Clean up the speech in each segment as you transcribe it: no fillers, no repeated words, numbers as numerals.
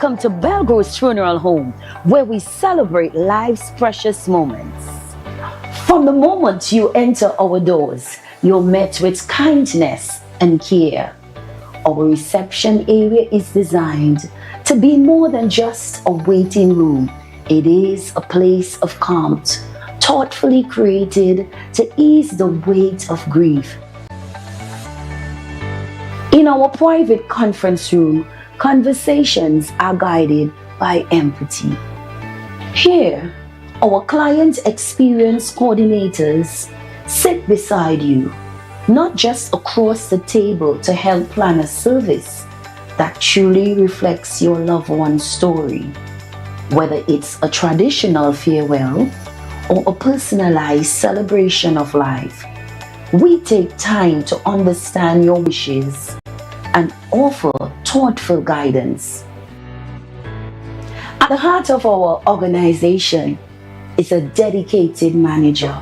Welcome to Belgro's Funeral Home, where we celebrate life's precious moments. From the moment you enter our doors, you're met with kindness and care. Our reception area is designed to be more than just a waiting room. It is a place of calm, thoughtfully created to ease the weight of grief. In our private conference room, conversations are guided by empathy. Here, our client experience coordinators sit beside you, not just across the table to help plan a service that truly reflects your loved one's story. Whether it's a traditional farewell or a personalized celebration of life, we take time to understand your wishes and offer thoughtful guidance. At the heart of our organization is a dedicated manager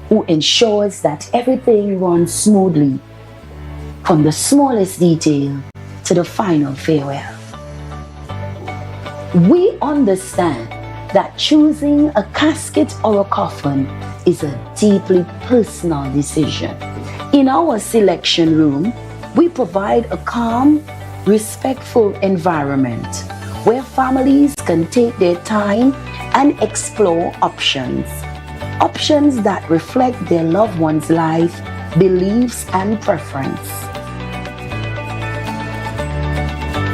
who ensures that everything runs smoothly, from the smallest detail to the final farewell. We understand that choosing a casket or a coffin is a deeply personal decision. In our selection room, we provide a calm, respectful environment where families can take their time and explore options that reflect their loved one's life, beliefs, and preference.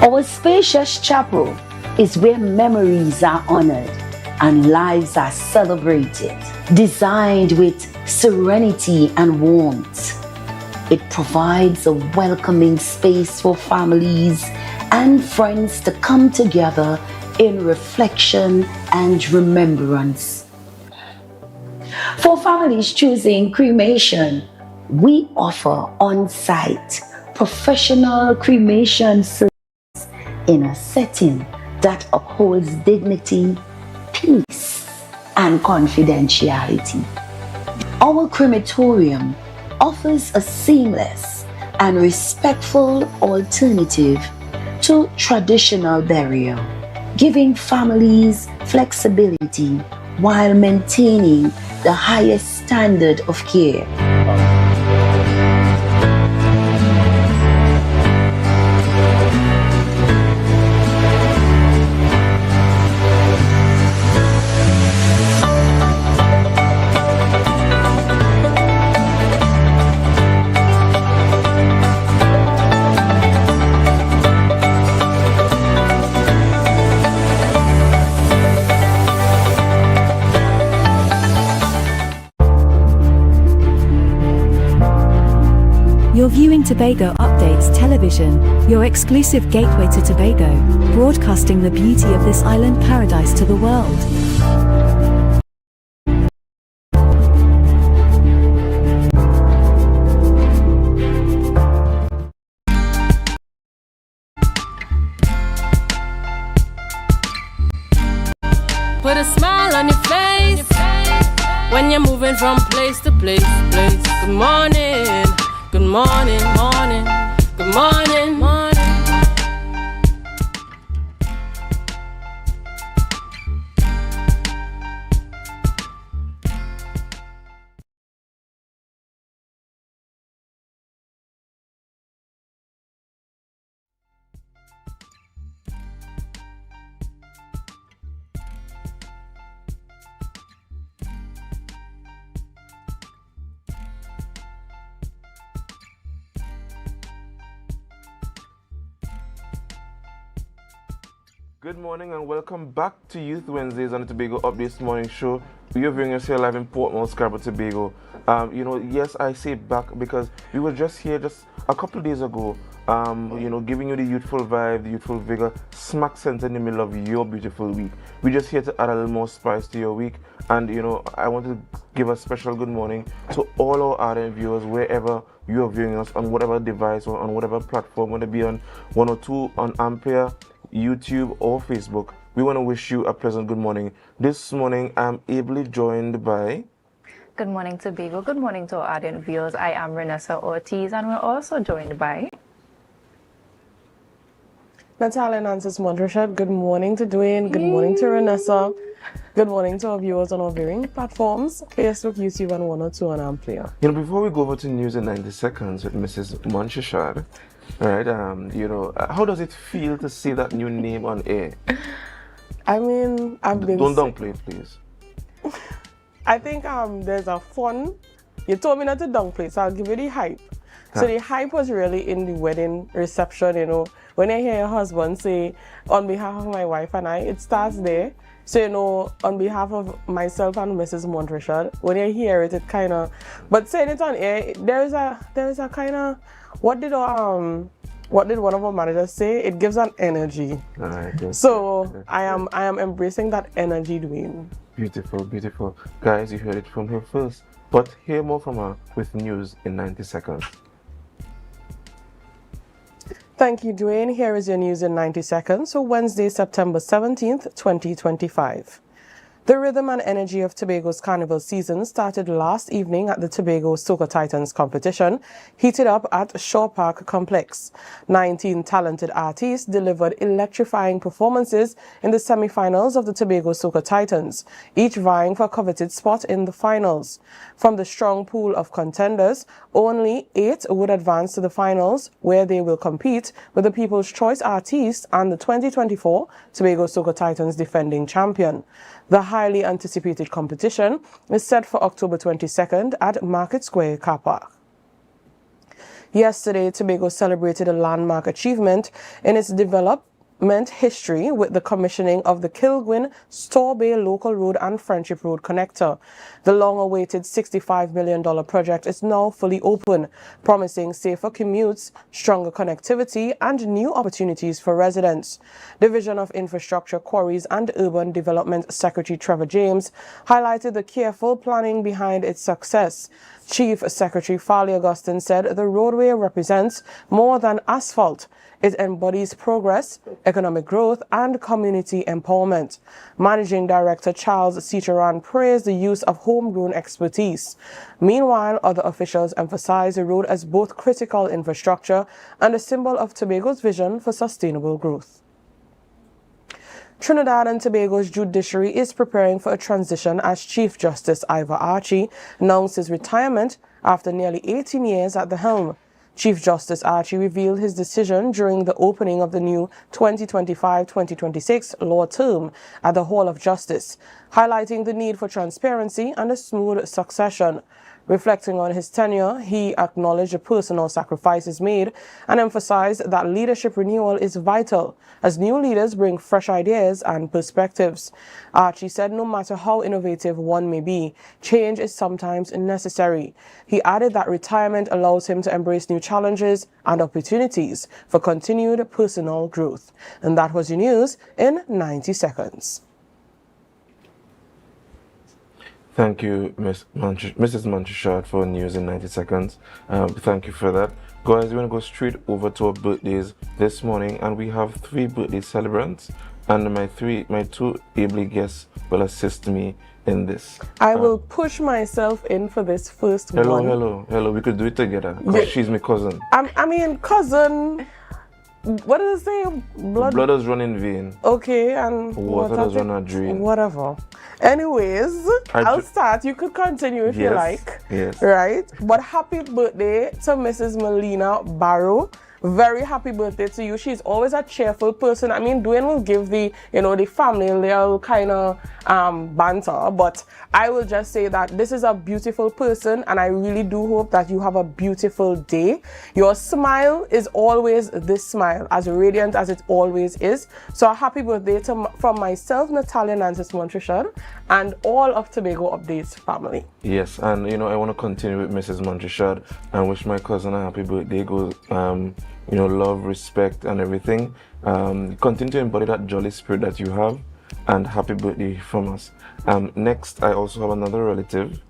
Our spacious chapel is where memories are honored and lives are celebrated. Designed with serenity and warmth, it provides a welcoming space for families and friends to come together in reflection and remembrance. For families choosing cremation, we offer on-site professional cremation service in a setting that upholds dignity, peace, and confidentiality. Our crematorium offers a seamless and respectful alternative to traditional burial, giving families flexibility while maintaining the highest standard of care. You're viewing Tobago Updates Television, your exclusive gateway to Tobago, broadcasting the beauty of this island paradise to the world. Put a smile on your face when you're moving from place to place. Good morning. Good morning, morning, good morning, morning. Good morning and welcome back to Youth Wednesdays on the Tobago Updates Morning Show. We are viewing us here live in Portmore, Scarborough, Tobago. Yes, I say back because we were just here just a couple of days ago, giving you the youthful vibe, the youthful vigor, smack center in the middle of your beautiful week. We're just here to add a little more spice to your week. And, I want to give a special good morning to all our ardent viewers, wherever you are viewing us, on whatever device or on whatever platform, whether it be on 102 on AMPLIA, YouTube or Facebook. We want to wish you a pleasant good morning. This morning I'm ably joined by... Good morning, Tobago. Good morning to our ardent viewers. I am Renessa Ortiz and we're also joined by... Natalia Nancis Montrachet, good morning to Dwayne, good morning to Renessa, good morning to our viewers on our viewing platforms, Facebook, YouTube, and 102 on AMPLIA. You know, before we go over to news in 90 seconds with Mrs. Montrachet, right, how does it feel to see that new name on air? I mean, I've been... Don't downplay it, please. I think there's a fun... You told me not to downplay, so I'll give you the hype. So the hype was really in the wedding reception, you know. When I hear your husband say, on behalf of my wife and I, it starts there. So, you know, on behalf of myself and Mrs. Montrachet, when you hear it, it kind of... But saying it on air, there's a kind of... What did one of our managers say? It gives an energy. Yes, so yes. I am embracing that energy, Dwayne. Beautiful, beautiful. Guys, you heard it from her first. But hear more from her with news in 90 seconds. Thank you, Dwayne. Here is your news in 90 seconds. So Wednesday, September 17th, 2025. The rhythm and energy of Tobago's carnival season started last evening at the Tobago Soca Titans competition, heated up at Shaw Park Complex. 19 talented artists delivered electrifying performances in the semi-finals of the Tobago Soca Titans, each vying for a coveted spot in the finals. From the strong pool of contenders, only 8 would advance to the finals, where they will compete with the People's Choice Artist and the 2024 Tobago Soca Titans defending champion. The highly anticipated competition is set for October 22nd at Market Square Car Park. Yesterday, Tobago celebrated a landmark achievement in its development history with the commissioning of the Kilgwin Store Bay Local Road and Friendship Road Connector. The long-awaited $65 million project is now fully open, promising safer commutes, stronger connectivity, and new opportunities for residents. Division of Infrastructure, Quarries and Urban Development Secretary Trevor James highlighted the careful planning behind its success. Chief Secretary Farley Augustin said the roadway represents more than asphalt. It embodies progress, economic growth, and community empowerment. Managing Director Charles Cicheran praised the use of homegrown expertise. Meanwhile, other officials emphasized the road as both critical infrastructure and a symbol of Tobago's vision for sustainable growth. Trinidad and Tobago's judiciary is preparing for a transition as Chief Justice Ivor Archie announced his retirement after nearly 18 years at the helm. Chief Justice Archie revealed his decision during the opening of the new 2025-2026 law term at the Hall of Justice, highlighting the need for transparency and a smooth succession. Reflecting on his tenure, he acknowledged the personal sacrifices made and emphasized that leadership renewal is vital as new leaders bring fresh ideas and perspectives. Archie said no matter how innovative one may be, change is sometimes necessary. He added that retirement allows him to embrace new challenges and opportunities for continued personal growth. And that was your news in 90 seconds. Thank you, Mrs. Montrachet, for news in 90 seconds. Thank you for that. Guys, we're going to go straight over to our birthdays this morning, and we have 3 birthday celebrants, and my 2 able guests will assist me in this. I will push myself in for this first one. Hello. We could do it together, because she's my cousin. I mean, cousin... What does it say? Blood does run in vein. Okay, and water does run a drain. Whatever. Anyways, I'll start. You could continue if you like. Yes. Right? But happy birthday to Mrs. Melina Barrow. Very happy birthday to you. She's always a cheerful person. I mean, Dwayne will give the family little kind of banter, but I will just say that this is a beautiful person, and I really do hope that you have a beautiful day. Your smile is always this smile, as radiant as it always is. So a happy birthday from myself, Natalia Nancis Montrachet, and all of Tobago Updates family. Yes, and I want to continue with Mrs. Montrachet and wish my cousin a happy birthday. Love, respect, and everything. Continue to embody that jolly spirit that you have, and happy birthday from us. Next, I also have another relative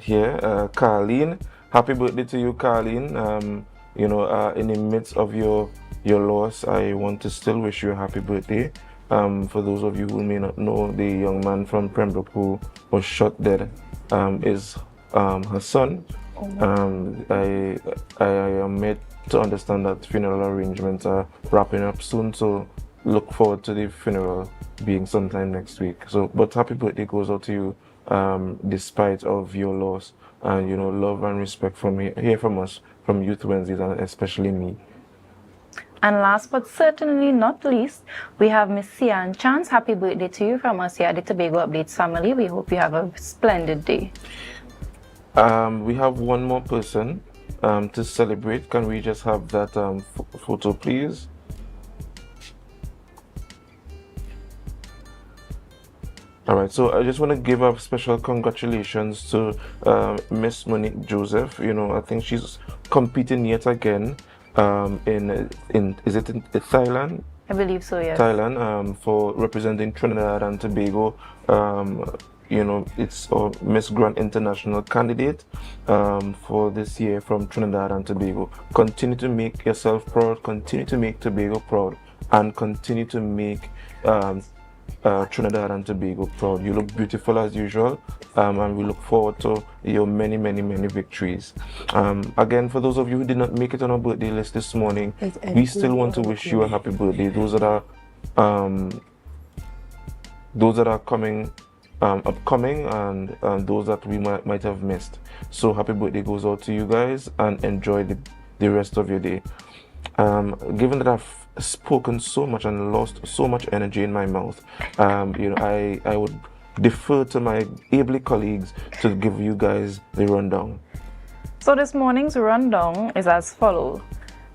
here, Carleen. Happy birthday to you, Carleen. In the midst of your loss, I want to still wish you a happy birthday. For those of you who may not know, the young man from Pembroke who was shot dead is her son, I am made to understand that funeral arrangements are wrapping up soon, so look forward to the funeral being sometime next week. So, but happy birthday goes out to you, despite of your loss, and you know, love and respect from here from us, from Youth Wednesdays, and especially me. And last but certainly not least, we have Miss Sian Chance. Happy birthday to you from us here at the Tobago Updates family. We hope you have a splendid day. We have one more person to celebrate. Can we just have that photo, please? All right, so I just want to give a special congratulations to Miss Monique Joseph. You know, I think she's competing yet again in is it in Thailand? I believe so, yes. Thailand, for representing Trinidad and Tobago. You know, it's a Miss Grand International candidate for this year from Trinidad and Tobago. Continue to make yourself proud, continue to make Tobago proud, and continue to make Trinidad and Tobago proud. You look beautiful as usual, and we look forward to your many victories. Again, for those of you who did not make it on our birthday list this morning, we still want to wish you a happy birthday. Those that are coming, upcoming, and those that we might have missed. So happy birthday goes out to you guys, and enjoy the rest of your day. Given that I've spoken so much and lost so much energy in my mouth, you know, I would defer to my able colleagues to give you guys the rundown. So this morning's rundown is as follows.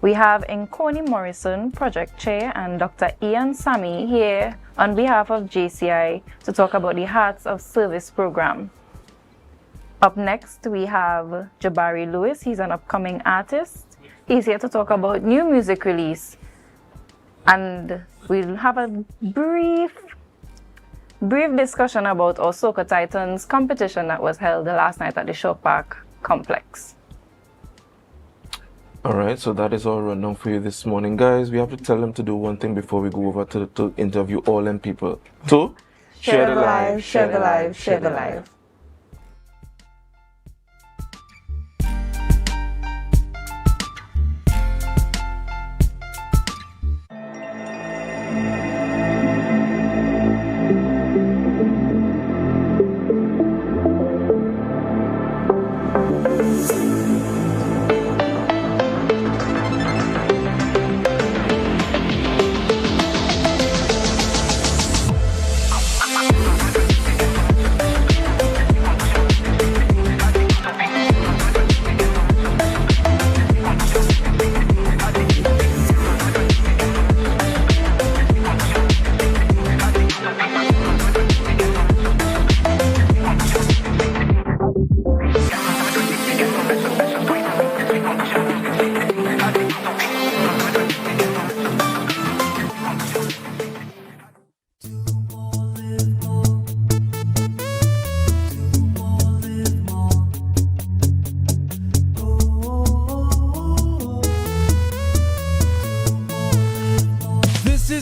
We have Nkoni Morrison, Project Chair, and Dr. Ian Sami here on behalf of JCI to talk about the Hearts of Service program. Up next, we have Jabari Lewis. He's an upcoming artist. He's here to talk about new music release. And we'll have a brief discussion about our Soca Titans competition that was held the last night at the Shaw Park complex. Alright, so that is all rundown for you this morning. Guys, we have to tell them to do one thing before we go over to interview all them people. To Share the live, share the live, share the live.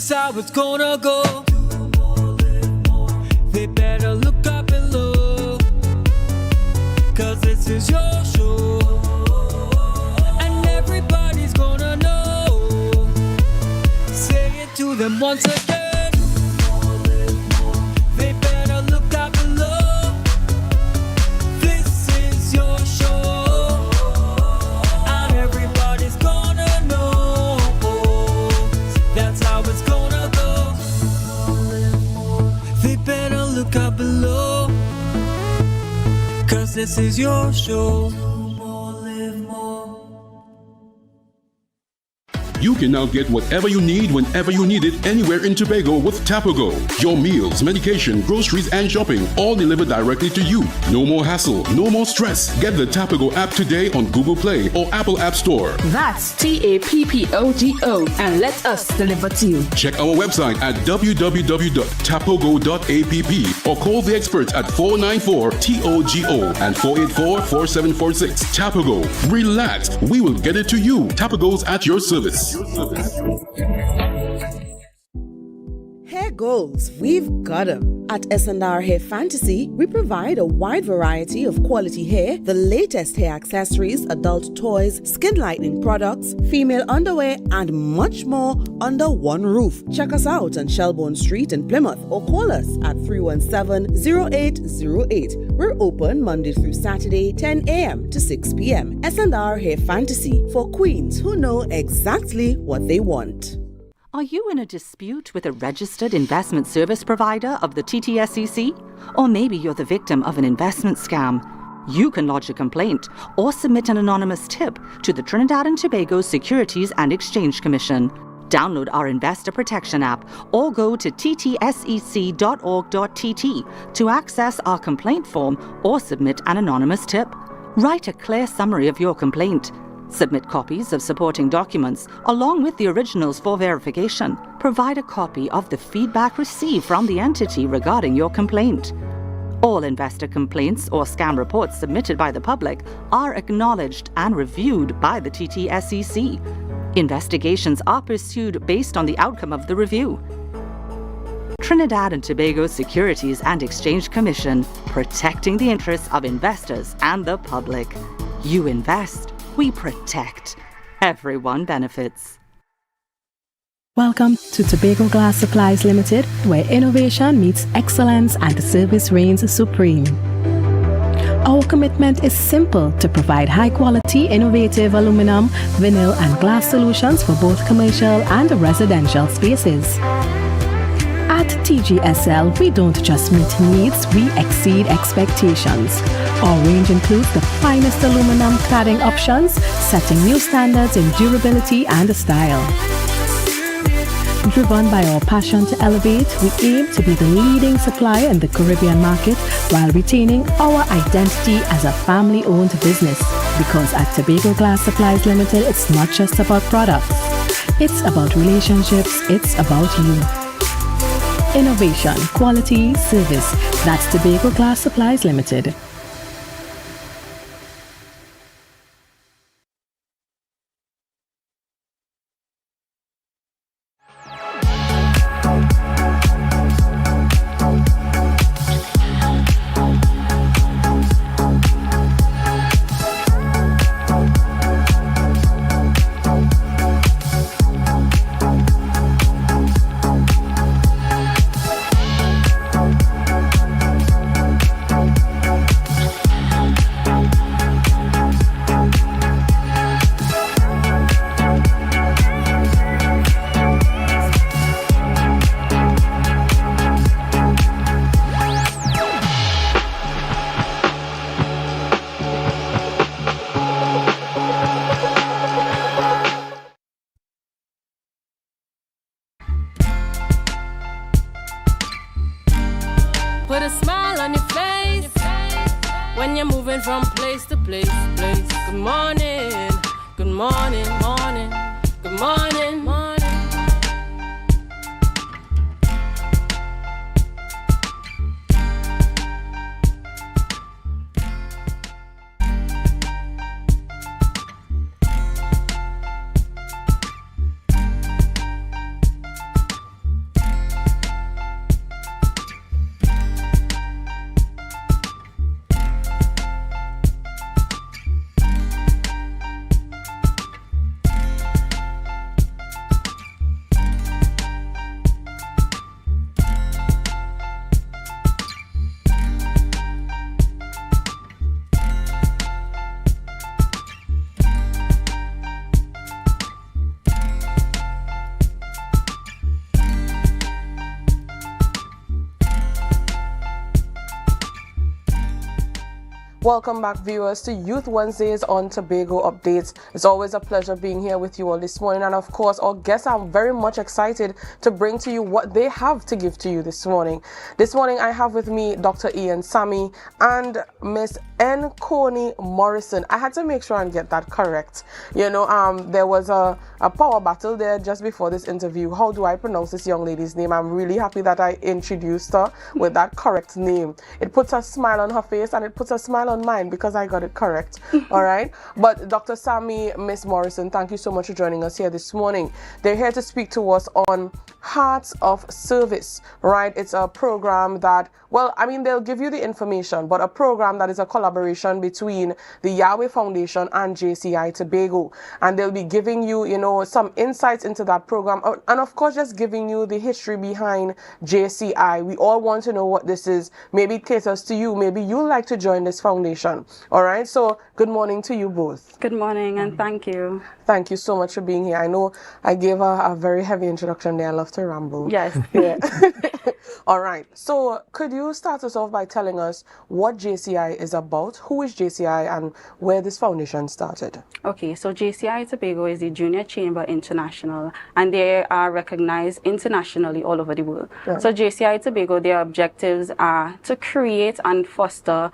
How it's gonna go. They better look up and look, 'cause this is your show, and everybody's gonna know. Say it to them once again. They better look up and look. This is your show, and everybody's gonna know. That's how it's gonna go. They better look up below, 'cause this is your show. You can now get whatever you need whenever you need it anywhere in Tobago with Tobago. Your meals, medication, groceries, and shopping all delivered directly to you. No more hassle, no more stress. Get the Tobago app today on Google Play or Apple App Store. That's TAPPOGO, and let us deliver to you. Check our website at www.tapogo.app or call the experts at 494-TOGO and 484-4746. Tobago. Relax. We will get it to you. Tobago's at your service. Hey goals, we've got them. At S&R Hair Fantasy, we provide a wide variety of quality hair, the latest hair accessories, adult toys, skin lightening products, female underwear, and much more under one roof. Check us out on Shelbourne Street in Plymouth or call us at 317-0808. We're open Monday through Saturday, 10 a.m. to 6 p.m. S&R Hair Fantasy for queens who know exactly what they want. Are you in a dispute with a registered investment service provider of the TTSEC? Or maybe you're the victim of an investment scam? You can lodge a complaint or submit an anonymous tip to the Trinidad and Tobago Securities and Exchange Commission. Download our Investor Protection app or go to ttsec.org.tt to access our complaint form or submit an anonymous tip. Write a clear summary of your complaint. Submit copies of supporting documents along with the originals for verification. Provide a copy of the feedback received from the entity regarding your complaint. All investor complaints or scam reports submitted by the public are acknowledged and reviewed by the TTSEC. Investigations are pursued based on the outcome of the review. Trinidad and Tobago Securities and Exchange Commission, protecting the interests of investors and the public. You invest. We protect. Everyone benefits. Welcome to Tobago Glass Supplies Limited, where innovation meets excellence and the service reigns supreme. Our commitment is simple: to provide high-quality, innovative aluminum, vinyl, and glass solutions for both commercial and residential spaces. At TGSL, we don't just meet needs, we exceed expectations. Our range includes the finest aluminum cladding options, setting new standards in durability and style. Driven by our passion to elevate, we aim to be the leading supplier in the Caribbean market while retaining our identity as a family-owned business. Because at Tobago Glass Supplies Limited, it's not just about products. It's about relationships, it's about you. Innovation, quality, service. That's Tobago Glass Supplies Limited. Put a smile on your face when you're moving from place to place. Good morning, good morning, morning, good morning, morning. Welcome back, viewers, to Youth Wednesdays on Tobago Updates. It's always a pleasure being here with you all this morning, and of course our guests are very much excited to bring to you what they have to give to you this morning. This morning I have with me Dr. Ian Sammy and Miss N. Coney Morrison. I had to make sure and get that correct. You know, there was a power battle there just before this interview. How do I pronounce this young lady's name? I'm really happy that I introduced her with that correct name. It puts a smile on her face and it puts a smile on mine because I got it correct. All right. But Dr. Sammy, Miss Morrison, thank you so much for joining us here this morning. They're here to speak to us on Hearts of Service, right? It's a program that, well, I mean, they'll give you the information, but a program that is a collaboration between the Yahweh Foundation and JCI Tobago. And they'll be giving you, you know, some insights into that program. And of course, just giving you the history behind JCI. We all want to know what this is. Maybe it caters to you. Maybe you'd like to join this foundation. All right. So good morning to you both. Good morning and thank you. Thank you so much for being here. I know I gave a very heavy introduction there. I love to ramble. Yes. Yeah. All right. So could you start us off by telling us what JCI is about? Who is JCI and where this foundation started? Okay, so JCI Tobago is the Junior Chamber International, and they are recognized internationally all over the world. Right. So JCI Tobago, their objectives are to create and foster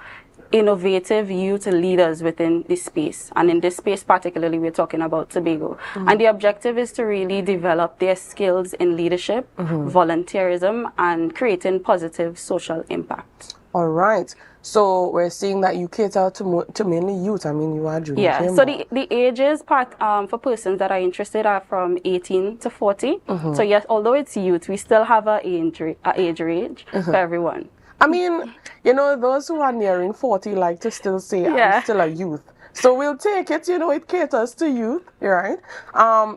innovative youth leaders within this space, and in this space particularly we're talking about Tobago. And the objective is to really develop their skills in leadership, volunteerism, and creating positive social impact. All right. So we're seeing that you cater to mainly youth. I mean, you are junior. Yeah. chamber. So the ages for persons that are interested are from 18 to 40. So yes, although it's youth, we still have a age range for everyone. I mean, you know, those who are nearing 40 like to still say, I'm still a youth. So we'll take it, you know, it caters to youth, right?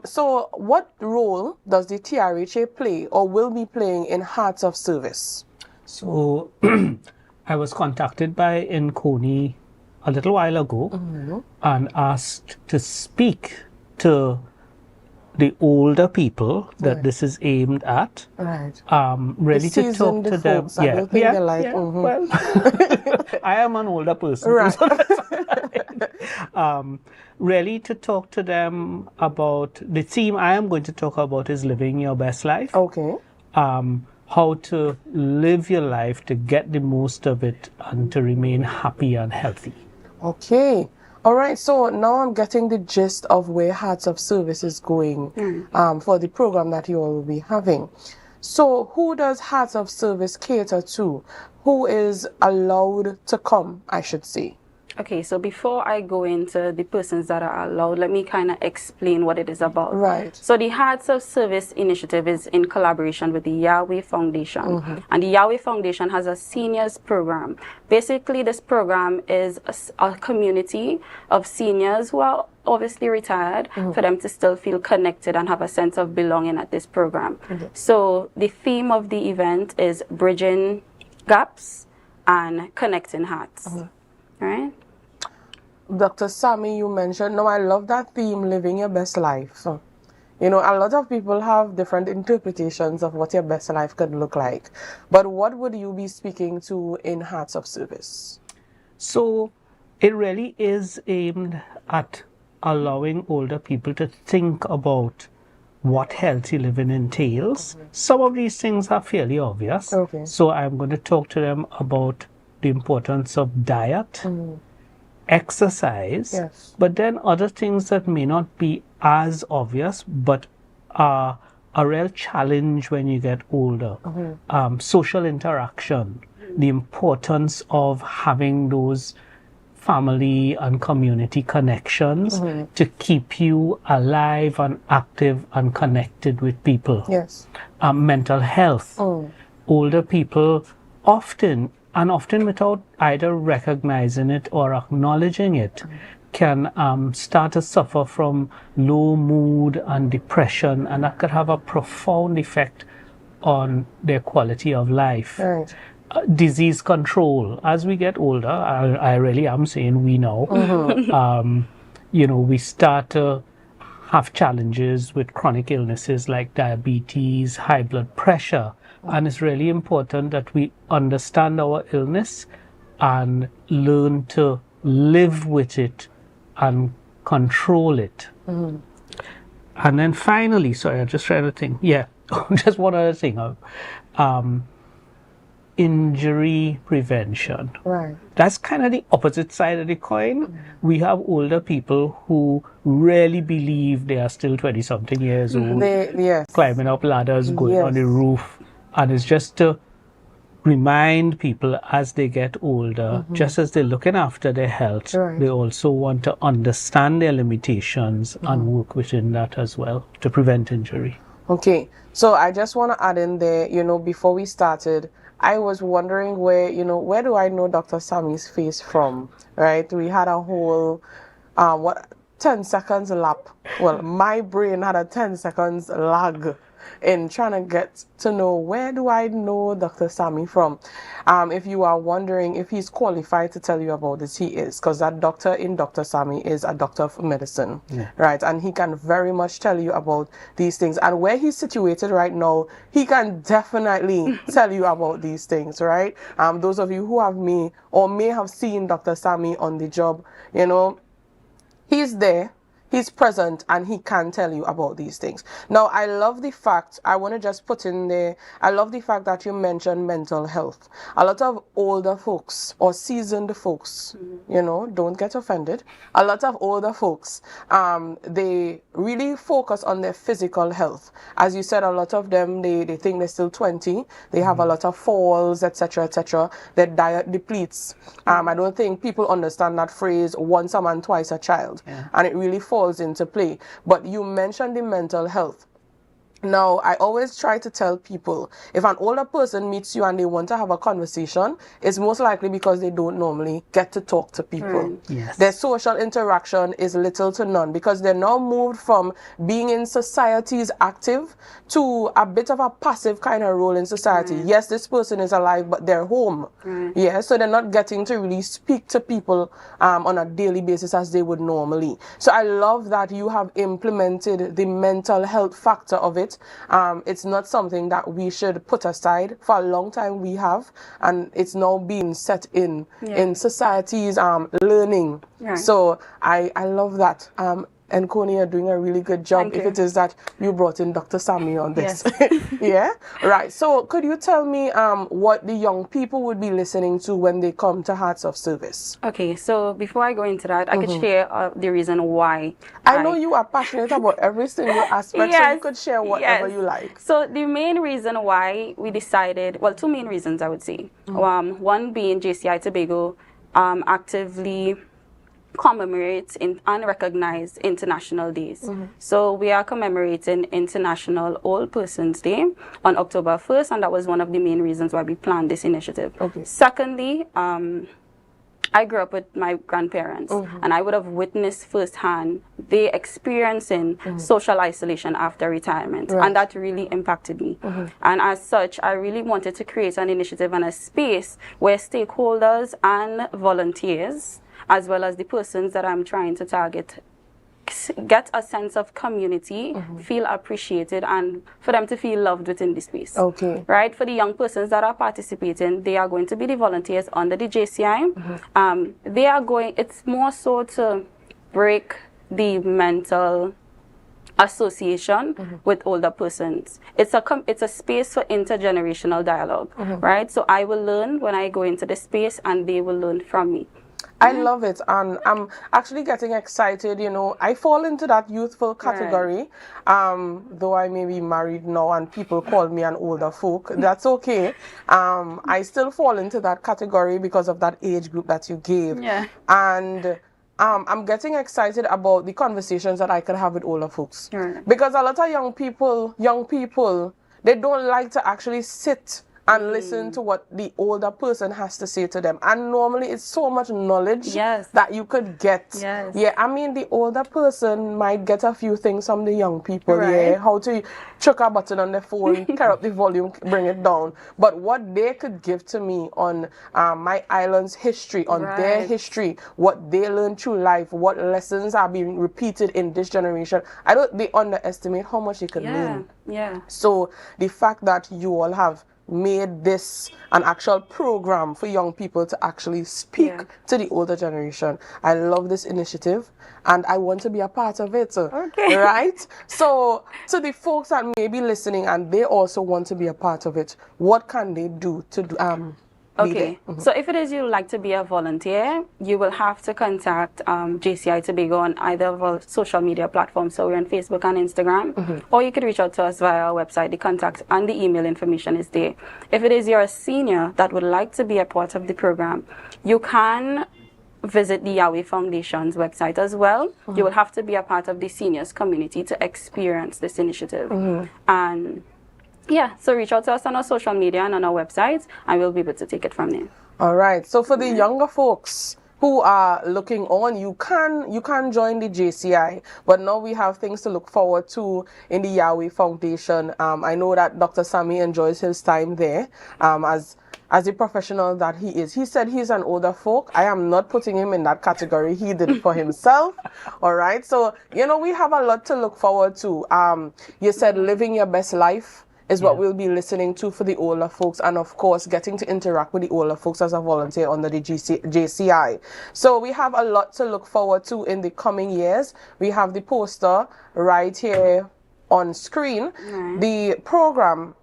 So what role does the TRHA play or will be playing in Hearts of Service? So I was contacted by Inconi a little while ago and asked to speak to the older people that this is aimed at. Right. Really to talk to them. Well, I am an older person. Right. Really to talk to them about the theme I am going to talk about is living your best life. Okay. How to live your life to get the most of it and to remain happy and healthy. Okay. All right, so now I'm getting the gist of where Hearts of Service is going for the program that you all will be having. So who does Hearts of Service cater to? Who is allowed to come, I should say? Okay, so before I go into the persons that are allowed, let me kind of explain what it is about. Right. So the Hearts of Service initiative is in collaboration with the Yahweh Foundation. And the Yahweh Foundation has a seniors program. Basically, this program is a community of seniors who are obviously retired for them to still feel connected and have a sense of belonging at this program. So the theme of the event is bridging gaps and connecting hearts. Right? Dr. Sammy, you mentioned, I love that theme, living your best life. So, you know, a lot of people have different interpretations of what your best life could look like. But what would you be speaking to in Hearts of Service? So it really is aimed at allowing older people to think about what healthy living entails. Some of these things are fairly obvious. Okay. So I'm going to talk to them about the importance of diet, exercise, but then other things that may not be as obvious but are a real challenge when you get older. Social interaction, the importance of having those family and community connections to keep you alive and active and connected with people. Mental health. Older people often without either recognizing it or acknowledging it, can start to suffer from low mood and depression, and that could have a profound effect on their quality of life. Disease control. As we get older, I really am saying we now, you know, we start to have challenges with chronic illnesses like diabetes, high blood pressure. And it's really important that we understand our illness and learn to live with it and control it. And then finally, sorry, I'm just trying to think. Just one other thing. Injury prevention. That's kind of the opposite side of the coin. We have older people who really believe they are still 20-something years old, climbing up ladders, going on the roof. And it's just to remind people as they get older, just as they're looking after their health, they also want to understand their limitations and work within that as well to prevent injury. Okay, so I just want to add in there, before we started, I was wondering where do I know Dr. Sammy's face from, right? We had a whole, 10 seconds lap. Well, my brain had a 10 seconds lag in trying to get to know where do I know Dr. Sammy from. If you are wondering if he's qualified to tell you about this, he is, because that doctor in Dr. Sammy is a doctor of medicine, right? And he can very much tell you about these things. And where he's situated right now, he can definitely tell you about these things, right? Those of you who have may have seen Dr. Sammy on the job, he's there. He's present and he can tell you about these things. Now, I love the fact, I want to just put in there, I love the fact that you mentioned mental health. A lot of older folks or seasoned folks, don't get offended. A lot of older folks, they really focus on their physical health. As you said, a lot of them, they think they're still 20. They have a lot of falls, etc., etc. Their diet depletes. I don't think people understand that phrase, once a man, twice a child. And it really falls into play. But you mentioned the mental health. Now, I always try to tell people, if an older person meets you and they want to have a conversation, it's most likely because they don't normally get to talk to people. Yes. Their social interaction is little to none because they're now moved from being in society's active to a bit of a passive kind of role in society. Yes, this person is alive, but they're home. Yeah, so they're not getting to really speak to people on a daily basis as they would normally. So I love that you have implemented the mental health factor of it. It's not something that we should put aside. For a long time we have, and it's now being set in society's learning. So I love that. And Connie, you're doing a really good job if it is that you brought in Dr. Sammy on this. Yeah? Right. So could you tell me what the young people would be listening to when they come to Hearts of Service? Okay, so before I go into that, I could share the reason why. I know you are passionate about every single aspect, so you could share whatever you like. So the main reason why we decided, well, two main reasons I would say. One being JCI Tobago actively commemorates and recognize international days. So we are commemorating International Old Persons Day on October 1st, and that was one of the main reasons why we planned this initiative. Secondly, I grew up with my grandparents, and I would have witnessed firsthand they experiencing social isolation after retirement, and that really impacted me. And as such, I really wanted to create an initiative and a space where stakeholders and volunteers, as well as the persons that I'm trying to target, get a sense of community, feel appreciated, and for them to feel loved within the space. Right? For the young persons that are participating, they are going to be the volunteers under the JCI. They are going, it's more so to break the mental association with older persons. It's a space for intergenerational dialogue, right? So I will learn when I go into the space, and they will learn from me. I love it, and I'm actually getting excited. I fall into that youthful category, though I may be married now and people call me an older folk. That's okay. I still fall into that category because of that age group that you gave. And I'm getting excited about the conversations that I could have with older folks. Because a lot of young people, they don't like to actually sit and listen to what the older person has to say to them. And normally it's so much knowledge that you could get. Yeah, I mean, the older person might get a few things from the young people. How to chuck a button on their phone, turn up the volume, bring it down. But what they could give to me on my island's history, on their history, what they learned through life, what lessons are being repeated in this generation, they underestimate how much they could learn. So the fact that you all have made this an actual program for young people to actually speak to the older generation. I love this initiative and I want to be a part of it. Right? So the folks that may be listening and they also want to be a part of it, what can they do to so if it is you like to be a volunteer, you will have to contact JCI Tobago on either of our social media platforms. So we're on Facebook and Instagram, or you could reach out to us via our website. The contact and the email information is there. If it is you're a senior that would like to be a part of the program, you can visit the Yahweh Foundation's website as well. You will have to be a part of the seniors community to experience this initiative. And yeah, so reach out to us on our social media and on our website, and we'll be able to take it from there. All right. So for the younger folks who are looking on, you can join the JCI, but now we have things to look forward to in the Yahweh Foundation. I know that Dr. Sammy enjoys his time there as a professional that he is. He said he's an older folk. I am not putting him in that category. He did it for himself. All right. So, you know, we have a lot to look forward to. You said living your best life is what we'll be listening to for the older folks, and of course getting to interact with the older folks as a volunteer under the JCI. So we have a lot to look forward to in the coming years. We have the poster right here on screen. The program,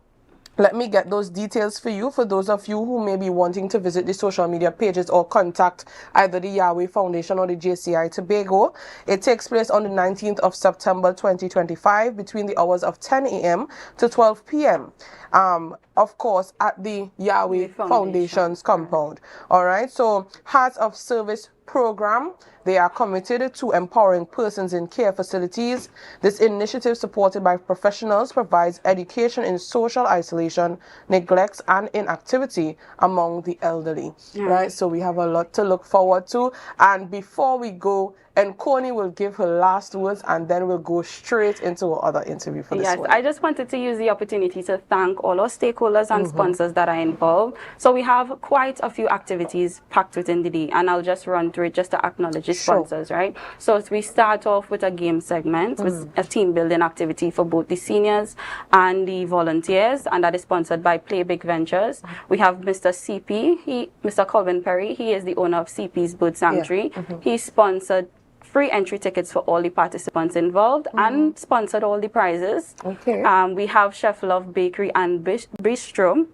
let me get those details for you, for those of you who may be wanting to visit the social media pages or contact either the Yahweh Foundation or the JCI Tobago. It takes place on the 19th of September 2025 between the hours of 10 a.m. to 12 p.m. Of course, at the Yahweh Foundation's compound. All right, so Hearts of Service program. They are committed to empowering persons in care facilities. This initiative, supported by professionals, provides education in social isolation, neglect, and inactivity among the elderly. Right, so we have a lot to look forward to. And before we go, and Connie will give her last words, and then we'll go straight into our other interview for this one. Yes, I just wanted to use the opportunity to thank all our stakeholders and sponsors that are involved. So we have quite a few activities packed within the day, and I'll just run through it just to acknowledge the sponsors, right? So we start off with a game segment, with a team building activity for both the seniors and the volunteers, and that is sponsored by Play Big Ventures. We have Mr. CP, Mr. Colvin Perry. He is the owner of CP's Bird Sanctuary. He sponsored free entry tickets for all the participants involved and sponsored all the prizes. We have Chef Love Bakery and Bistro.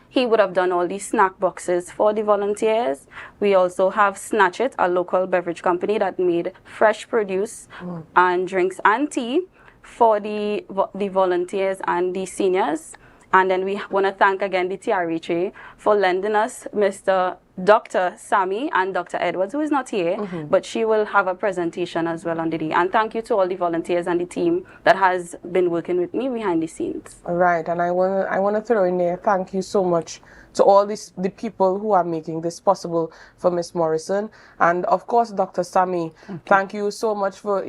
He would have done all the snack boxes for the volunteers. We also have Snatch It, a local beverage company that made fresh produce and drinks and tea for the volunteers and the seniors. And then we want to thank again the TRHA for lending us Mr. Dr. Sammy and Dr. Edwards, who is not here, but she will have a presentation as well on the day. And thank you to all the volunteers and the team that has been working with me behind the scenes. All right, and I want to throw in there, thank you so much to all the people who are making this possible for Miss Morrison. And of course, Dr. Sammy, thank you so much for,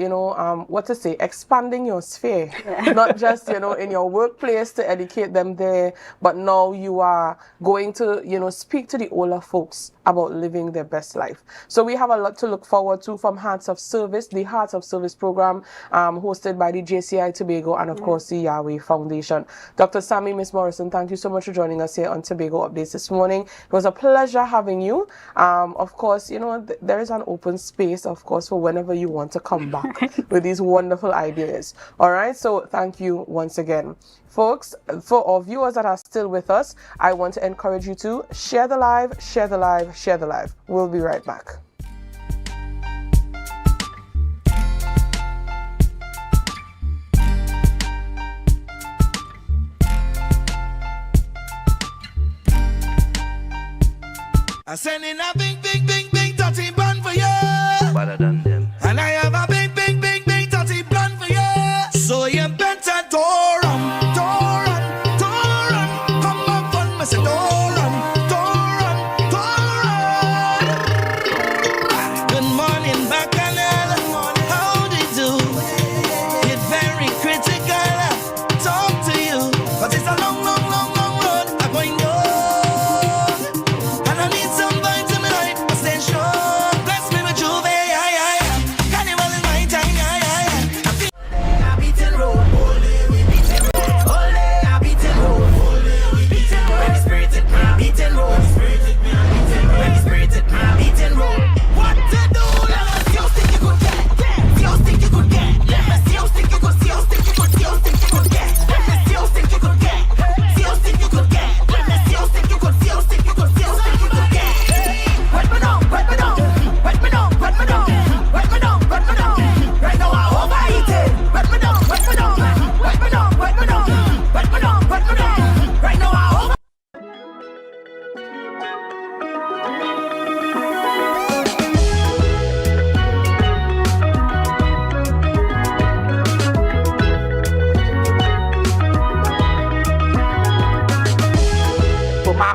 expanding your sphere. Not just, in your workplace to educate them there, but now you are going to, speak to the older folks about living their best life. So we have a lot to look forward to from Hearts of Service, the Hearts of Service program hosted by the JCI Tobago and of course the Yahweh Foundation. Dr. Sammy, Miss Morrison, thank you so much for joining us here on Tobago Updates this morning. It was a pleasure having you. Of course, there is an open space, of course, for whenever you want to come back with these wonderful ideas. All right, so thank you once again. Folks, for our viewers that are still with us, I want to encourage you to share the live, share the live, share the live. We'll be right back. I send in a big, big, big, big dirty bun for you. Better than them. And I have a big, big, big, big dirty bun for you. So you better don't run. Come on, fun, I said don't run. Good morning, Bacchanal. How do you do? It's very critical. Talk to you, but it's a long road I'm going down. And I need some vitamin I stay strong. Bless me with Juve,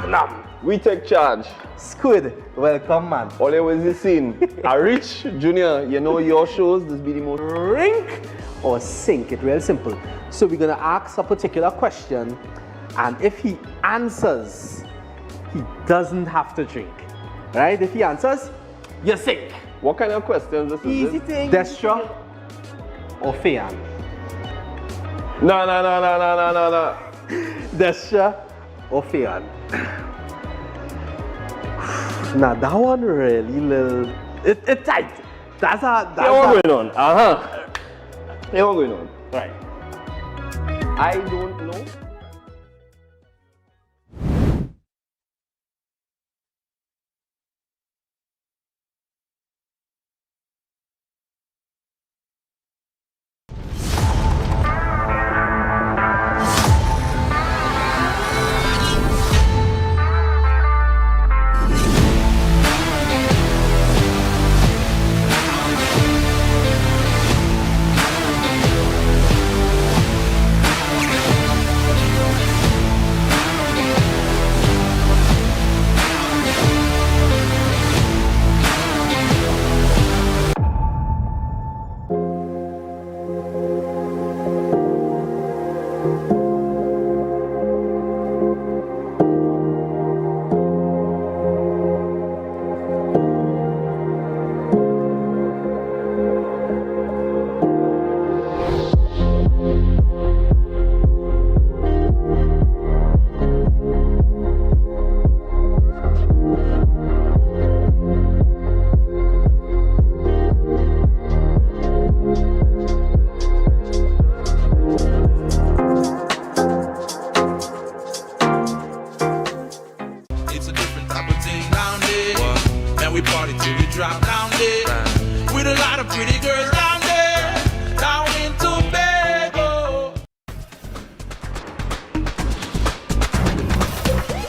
Vietnam. We take charge. Squid, welcome, man. Always the scene. A Rich Junior, you know your shows, this be the most Drink or sink, it's real simple. So we're gonna ask a particular question, and if he answers, he doesn't have to drink. Right? If he answers, you sink. What kind of questions this is? Easy thing. Destra or Fian? No. Destra or Fian? Now that one really little. It's tight. That's what's going on. What's going on? Right. I don't know.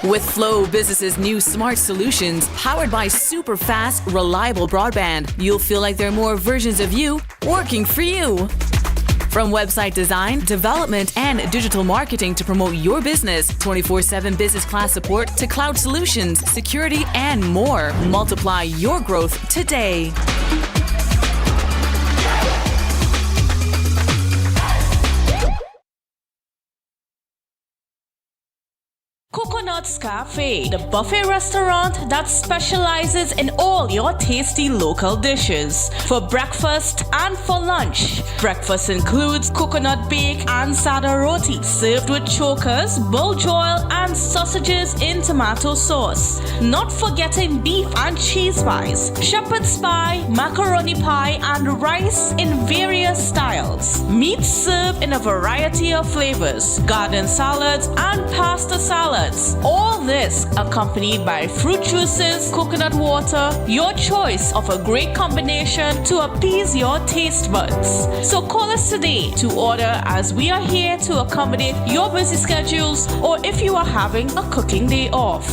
With Flow Business's new smart solutions, powered by super fast, reliable broadband, you'll feel like there are more versions of you working for you. From website design, development, and digital marketing to promote your business, 24/7 business class support to cloud solutions, security, and more. Multiply your growth today. Coconut's Cafe, the buffet restaurant that specializes in all your tasty local dishes. For breakfast and for lunch. Breakfast includes coconut bake and sada roti, served with chokers, bull joil, and sausages in tomato sauce. Not forgetting beef and cheese pies, shepherd's pie, macaroni pie, and rice in various styles. Meat served in a variety of flavors, garden salads, and pasta salads. All this accompanied by fruit juices, coconut water, your choice of a great combination to appease your taste buds. So call us today to order, as we are here to accommodate your busy schedules or if you are having a cooking day off.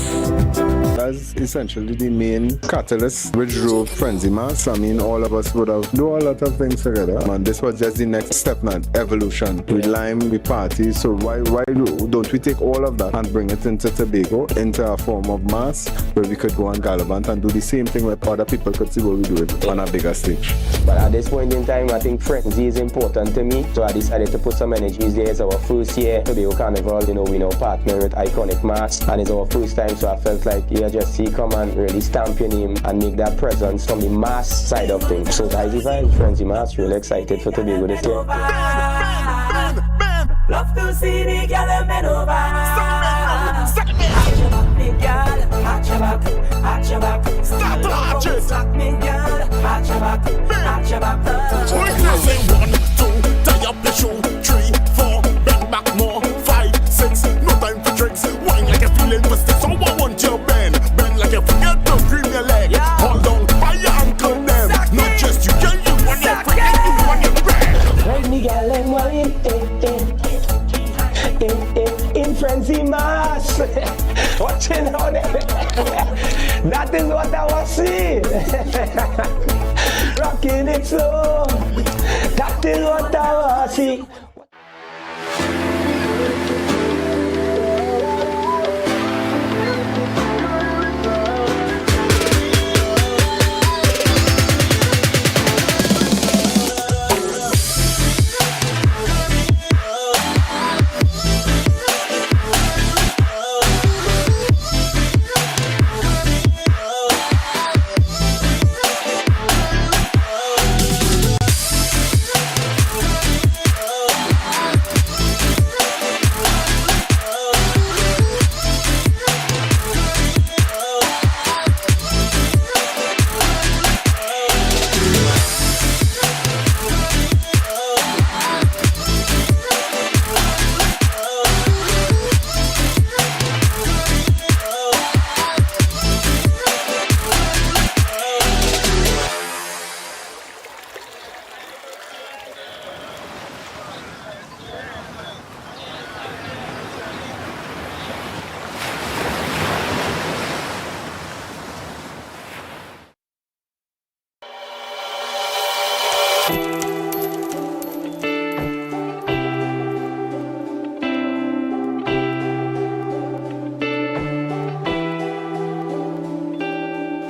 That's essentially the main catalyst which drove Frenzy Mass. I mean, all of us would have do a lot of things together, and this was just the next step now, evolution. We lime, we party, so why don't we take all of that and bring it into Tobago, into a form of mass where we could go on Gallivant and do the same thing where other people could see what we do it on a bigger stage. But at this point in time, I think Frenzy is important to me, so I decided to put some energies there. It's our first year Tobago Carnival, we now partner with Iconic Mass, and it's our first time, so I felt like, just see, come and really stamp your name and make that presence from the mass side of things. So guys, if I Frenzy Mass, really excited for Tobago this year. Love to see the girl bend over. Suck me, girl. Arch your back, arch your back. Start to arch it. Suck me, girl. Arch your back, arch your back. Say 1, 2, tie up the shoe. 3, 4, bend back more. 5, 6, no time for tricks. Wine like a feeling for sticks. So I want you bend like you forget to scream your leg. Hold on by your ankle them. Not just you, girl, you want your friend, you want your friend. Ride me, girl, and while in Frenzy Mass. Watching out there. That is what I was seeing. Rocking it slow. That is what I was seeing.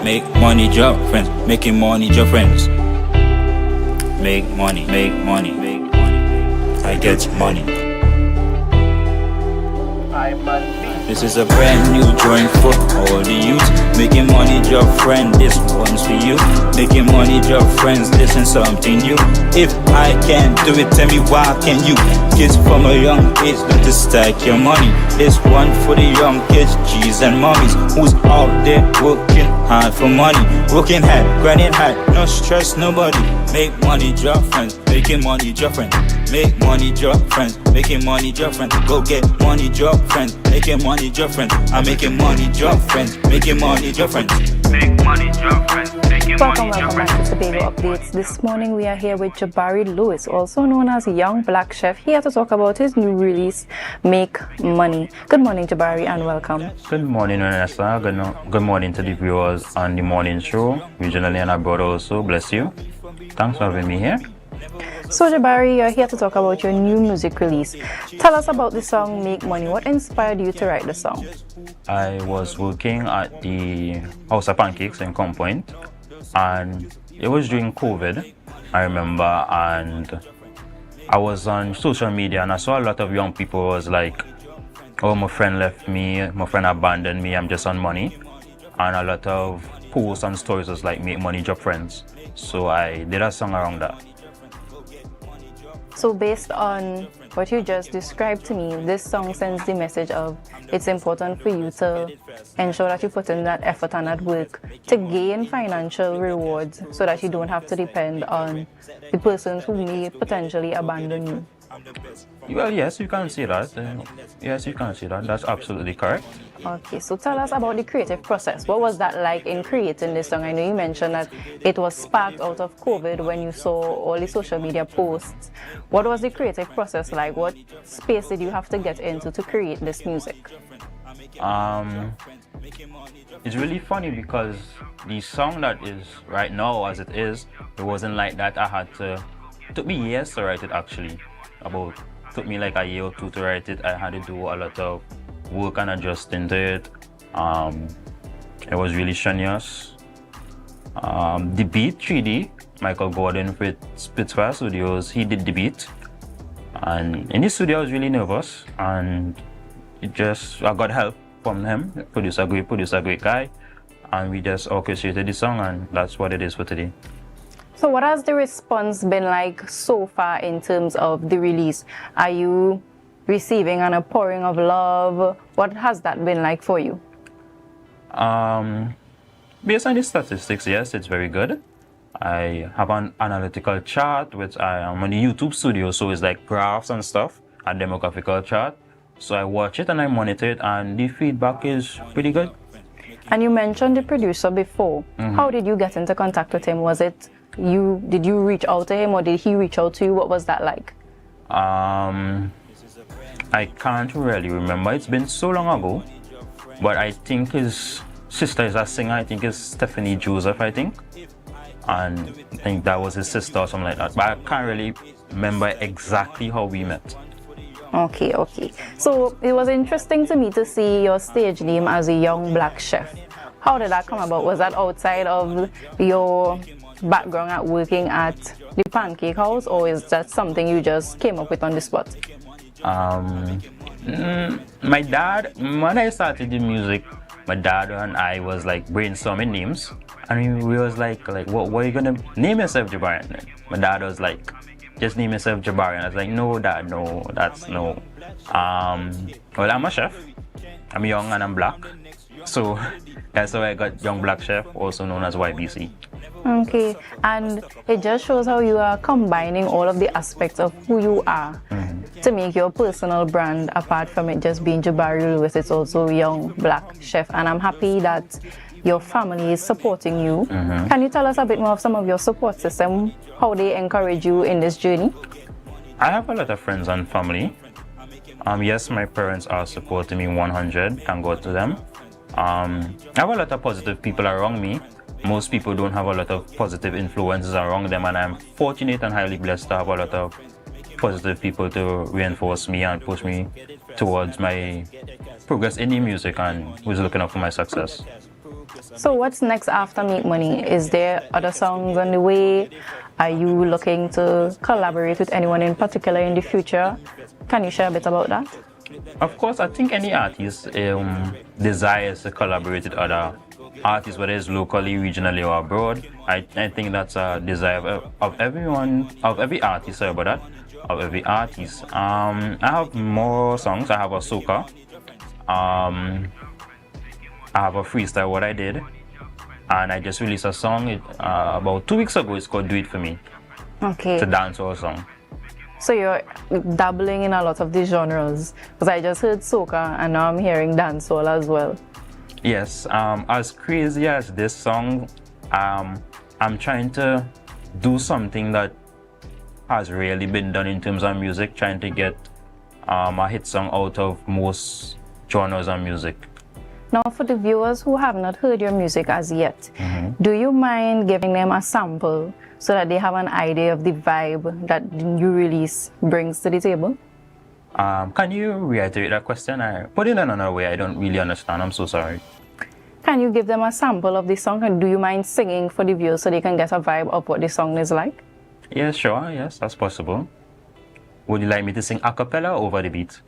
make money, job friends, making money, job friends. Make money, make money, make money. I get money. This is a brand new joint for all the youth. Making money, job friend, this one's for you. Making money, job friends, this is something new. If I can do it, tell me why can you? Kids from a young age, learn to stack your money. This one for the young kids, G's and mommies, who's out there working hard for money. Working hard, grinding hard, no stress, nobody. Make money, job friends, making money, job friends. Make money, job friends, making money, job friends. Go get money, job friends, making money, job friends. I'm making money, job friends, making money, job friends. Make money, job friends, making Welcome money, job back friends. to Tobago Updates. This morning we are here with Jabari Lewis, also known as Young Black Chef, here to talk about his new release, Make Money. Good morning, Jabari, and welcome. Good morning, Vanessa. Good morning to the viewers on the morning show, regionally and abroad also. Bless you. Thanks for having me here. So Jabari, you're here to talk about your new music release. Tell us about the song Make Money. What inspired you to write the song? I was working at the House of Pancakes in Compoint, and it was during COVID, I remember, and I was on social media and I saw a lot of young people was like, oh, my friend left me, my friend abandoned me, I'm just on money. And a lot of posts and stories was like, make money, job friends. So I did a song around that. So based on what you just described to me, this song sends the message of it's important for you to ensure that you put in that effort and that work to gain financial rewards so that you don't have to depend on the persons who may potentially abandon you. Well, yes, you can say that. Yes, you can say that. That's absolutely correct. Okay, so tell us about the creative process. What was that like in creating this song? I know you mentioned that it was sparked out of COVID when you saw all the social media posts. What was the creative process like? What space did you have to get into to create this music? It's really funny because the song that is right now as it is, it wasn't like that. It took me years to write it actually. Took me like a year or two to write it. I had to do a lot of work and adjusting to it. It was really strenuous. The beat, 3D, Michael Gordon with Spitfire Studios, he did the beat. And in the studio I was really nervous, and I got help from him, producer, great guy, and we just orchestrated the song, and that's what it is for today. So what has the response been like so far in terms of the release? Are you receiving an outpouring of love? What has that been like for you? Based on the statistics, yes, it's very good. I have an analytical chart, which I am on the YouTube studio, so it's like graphs and stuff, a demographical chart. So I watch it and I monitor it, and the feedback is pretty good. And you mentioned the producer before. How did you get into contact with him? Did you reach out to him, or did he reach out to you? What was that like? I can't really remember. It's been so long ago. But I think his sister is a singer. I think it's Stephanie Joseph, I think. And I think that was his sister or something like that. But I can't really remember exactly how we met. Okay. So it was interesting to me to see your stage name as a Young Black Chef. How did that come about? Was that outside of your background at working at the Pancake House, or is that something you just came up with on the spot? My dad, when I started the music, my dad and I was like brainstorming names, and we was like what are you gonna name yourself, Jabari? My dad was like, just name yourself Jabari. And I was like, no, Dad, no, that's no. Well, I'm a chef. I'm young and I'm black, so that's how I got Young Black Chef, also known as YBC. Okay, and it just shows how you are combining all of the aspects of who you are to make your personal brand. Apart from it just being Jabari Lewis, it's also Young Black Chef, and I'm happy that your family is supporting you. Can you tell us a bit more of some of your support system, how they encourage you in this journey? I have a lot of friends and family. Yes, my parents are supporting me 100, thank God to them. I have a lot of positive people around me. Most people don't have a lot of positive influences around them, and I'm fortunate and highly blessed to have a lot of positive people to reinforce me and push me towards my progress in the music and who's looking out for my success. So what's next after Make Money? Is there other songs on the way? Are you looking to collaborate with anyone in particular in the future? Can you share a bit about that? Of course, I think any artist desires to collaborate with other artists, whether it's locally, regionally, or abroad. I think that's a desire of everyone, of every artist. Sorry about that. Of every artist. I have more songs. I have a soca. I have a freestyle, what I did. And I just released a song about 2 weeks ago. It's called Do It For Me. Okay. It's a dancehall song. So you're dabbling in a lot of these genres. Because I just heard soca and now I'm hearing dancehall as well. Yes. As crazy as this song, I'm trying to do something that has really been done in terms of music, trying to get a hit song out of most genres of music. Now, for the viewers who have not heard your music as yet, do you mind giving them a sample so that they have an idea of the vibe that the new release brings to the table? Can you reiterate that question? I put it in another way. I don't really understand. I'm so sorry. Can you give them a sample of the song, and do you mind singing for the viewers so they can get a vibe of what the song is like? Yeah, sure. Yes, that's possible. Would you like me to sing a cappella or over the beat?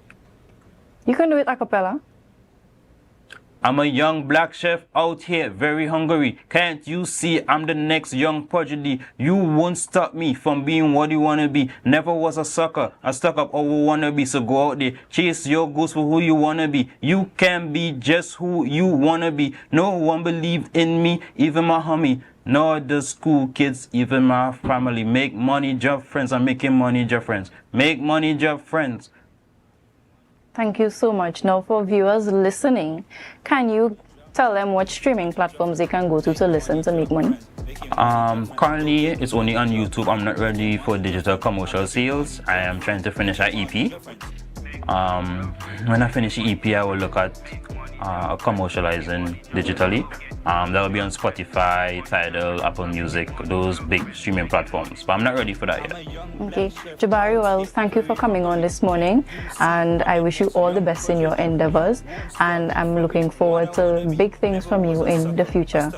You can do it a cappella. I'm a young black chef out here, very hungry. Can't you see I'm the next young prodigy? You won't stop me from being what you wanna be. Never was a sucker, I stuck up or wanna be. So go out there, chase your goals for who you wanna be. You can be just who you wanna be. No one believed in me, even my homie. Nor the school kids, even my family. Make money, job friends. I'm making money, job friends. Make money, job friends. Thank you so much. Now, for viewers listening, can you tell them what streaming platforms they can go to listen to Make Money? Currently, it's only on YouTube. I'm not ready for digital commercial sales. I am trying to finish an EP. When I finish the EP, I will look at commercializing digitally. That will be on Spotify, Tidal, Apple Music, those big streaming platforms. But I'm not ready for that yet. Okay. Jabari, well, thank you for coming on this morning. And I wish you all the best in your endeavors. And I'm looking forward to big things from you in the future.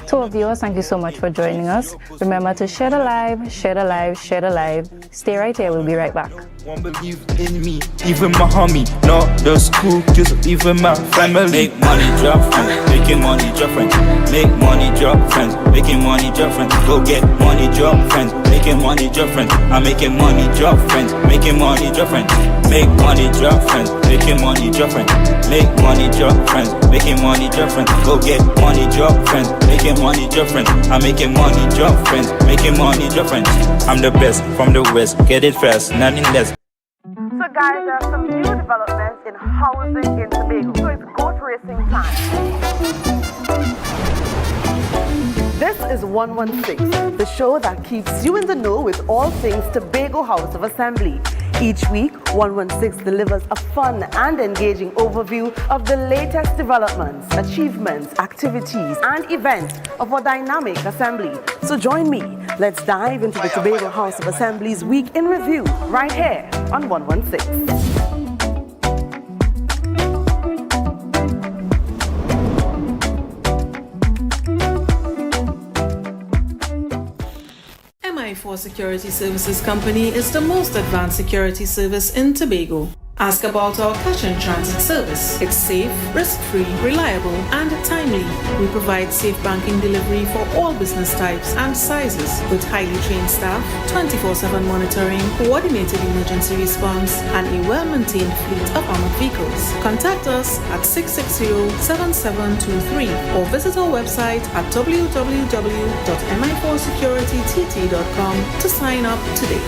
To our viewers, thank you so much for joining us. Remember to share the live, share the live, share the live. Stay right here, we'll be right back. Won't believe in me, even my homie, not the school kids, even my family. Make money, drop friends, making money, drop friends. Make money, drop friends, making money, drop friends. Go get money, drop friends, making money, drop friends. I'm making money, drop friends, making money, drop friends. Make money, drop friends, making money, drop friends. Make money, drop friends, making money, drop friends. Go get money, drop friends, making money, drop friends. I'm making money, drop friends, making money, drop friends. I'm the best from the west, get it fast, nothing less. So guys, there are some new developments in housing in Tobago. So it's goat racing time. This is 116, the show that keeps you in the know with all things Tobago House of Assembly. Each week, 116 delivers a fun and engaging overview of the latest developments, achievements, activities, and events of our dynamic assembly. So join me. Let's dive into the Tobago House of Assembly's Week in Review right here on 116. MI4 Security Services Company is the most advanced security service in Tobago. Ask about our cash and transit service. It's safe, risk-free, reliable, and timely. We provide safe banking delivery for all business types and sizes with highly trained staff, 24/7 monitoring, coordinated emergency response, and a well-maintained fleet of armored vehicles. Contact us at 660-7723 or visit our website at www.mi4securitytt.com to sign up today.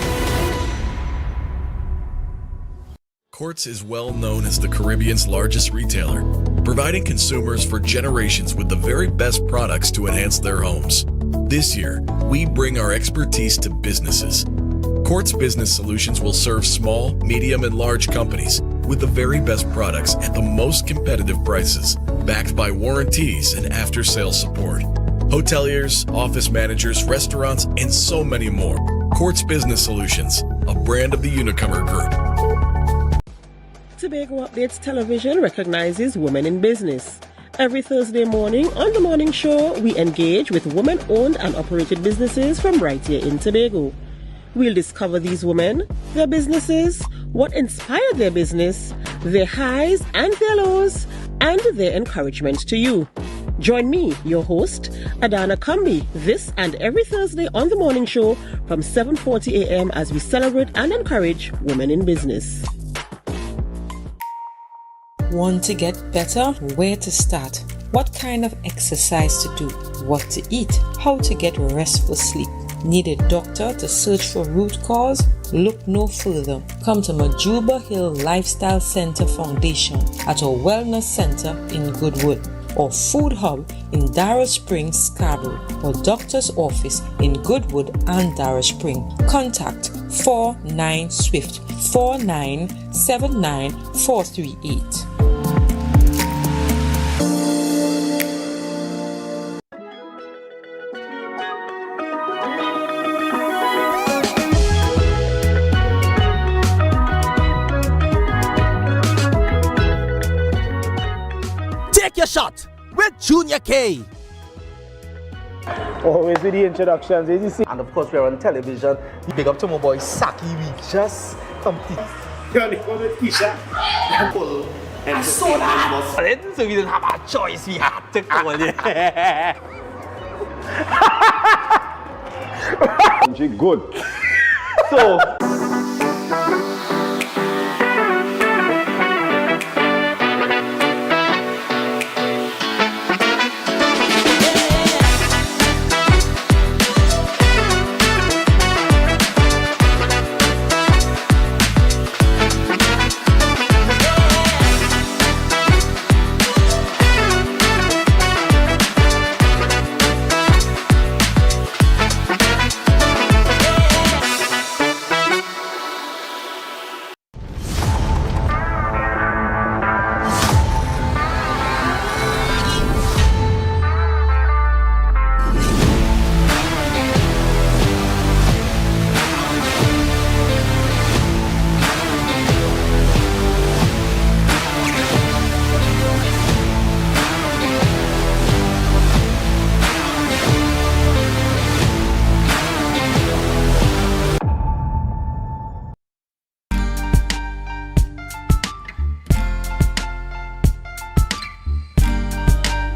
Quartz is well known as the Caribbean's largest retailer, providing consumers for generations with the very best products to enhance their homes. This year, we bring our expertise to businesses. Quartz Business Solutions will serve small, medium, and large companies with the very best products at the most competitive prices, backed by warranties and after-sales support. Hoteliers, office managers, restaurants, and so many more. Quartz Business Solutions, a brand of the Unicomer Group. Tobago Updates Television recognizes women in business. Every Thursday morning on The Morning Show, we engage with women-owned and operated businesses from right here in Tobago. We'll discover these women, their businesses, what inspired their business, their highs and their lows, and their encouragement to you. Join me, your host, Adana Kambi, this and every Thursday on The Morning Show from 7:40 a.m. as we celebrate and encourage women in business. Want to get better? Where to start? What kind of exercise to do? What to eat? How to get restful sleep? Need a doctor to search for root cause? Look no further. Come to Majuba Hill Lifestyle Center Foundation at our Wellness Center in Goodwood, or Food Hub in Darrow Springs, Scarborough, or Doctor's Office in Goodwood and Darrow Spring. Contact 49 Swift 4979 438. Take your shot with Junior K. Always with the introductions, as you see. And of course, we're on television. Big up to my boy Saki. We just complete. I saw that. So we didn't have a choice. We had to call it. Good. So.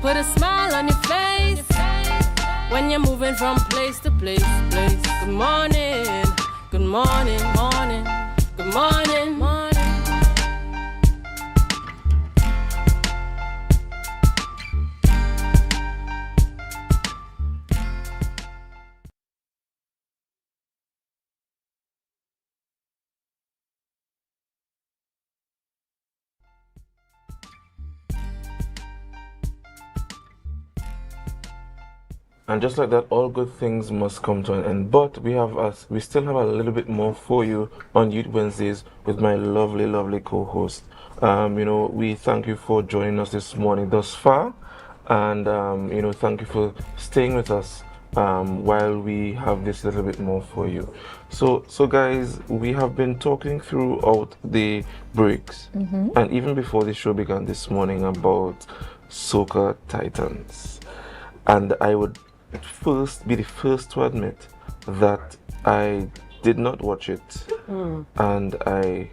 Put a smile on your face when you're moving from place to place. Good morning, good morning, morning, good morning, morning. And just like that, all good things must come to an end. But we still have a little bit more for you on Youth Wednesdays with my lovely, lovely co-host. We thank you for joining us this morning thus far, and thank you for staying with us while we have this little bit more for you. So guys, we have been talking throughout the breaks, and even before the show began this morning, about Soca Titans, and I would be the first to admit that I did not watch it, and I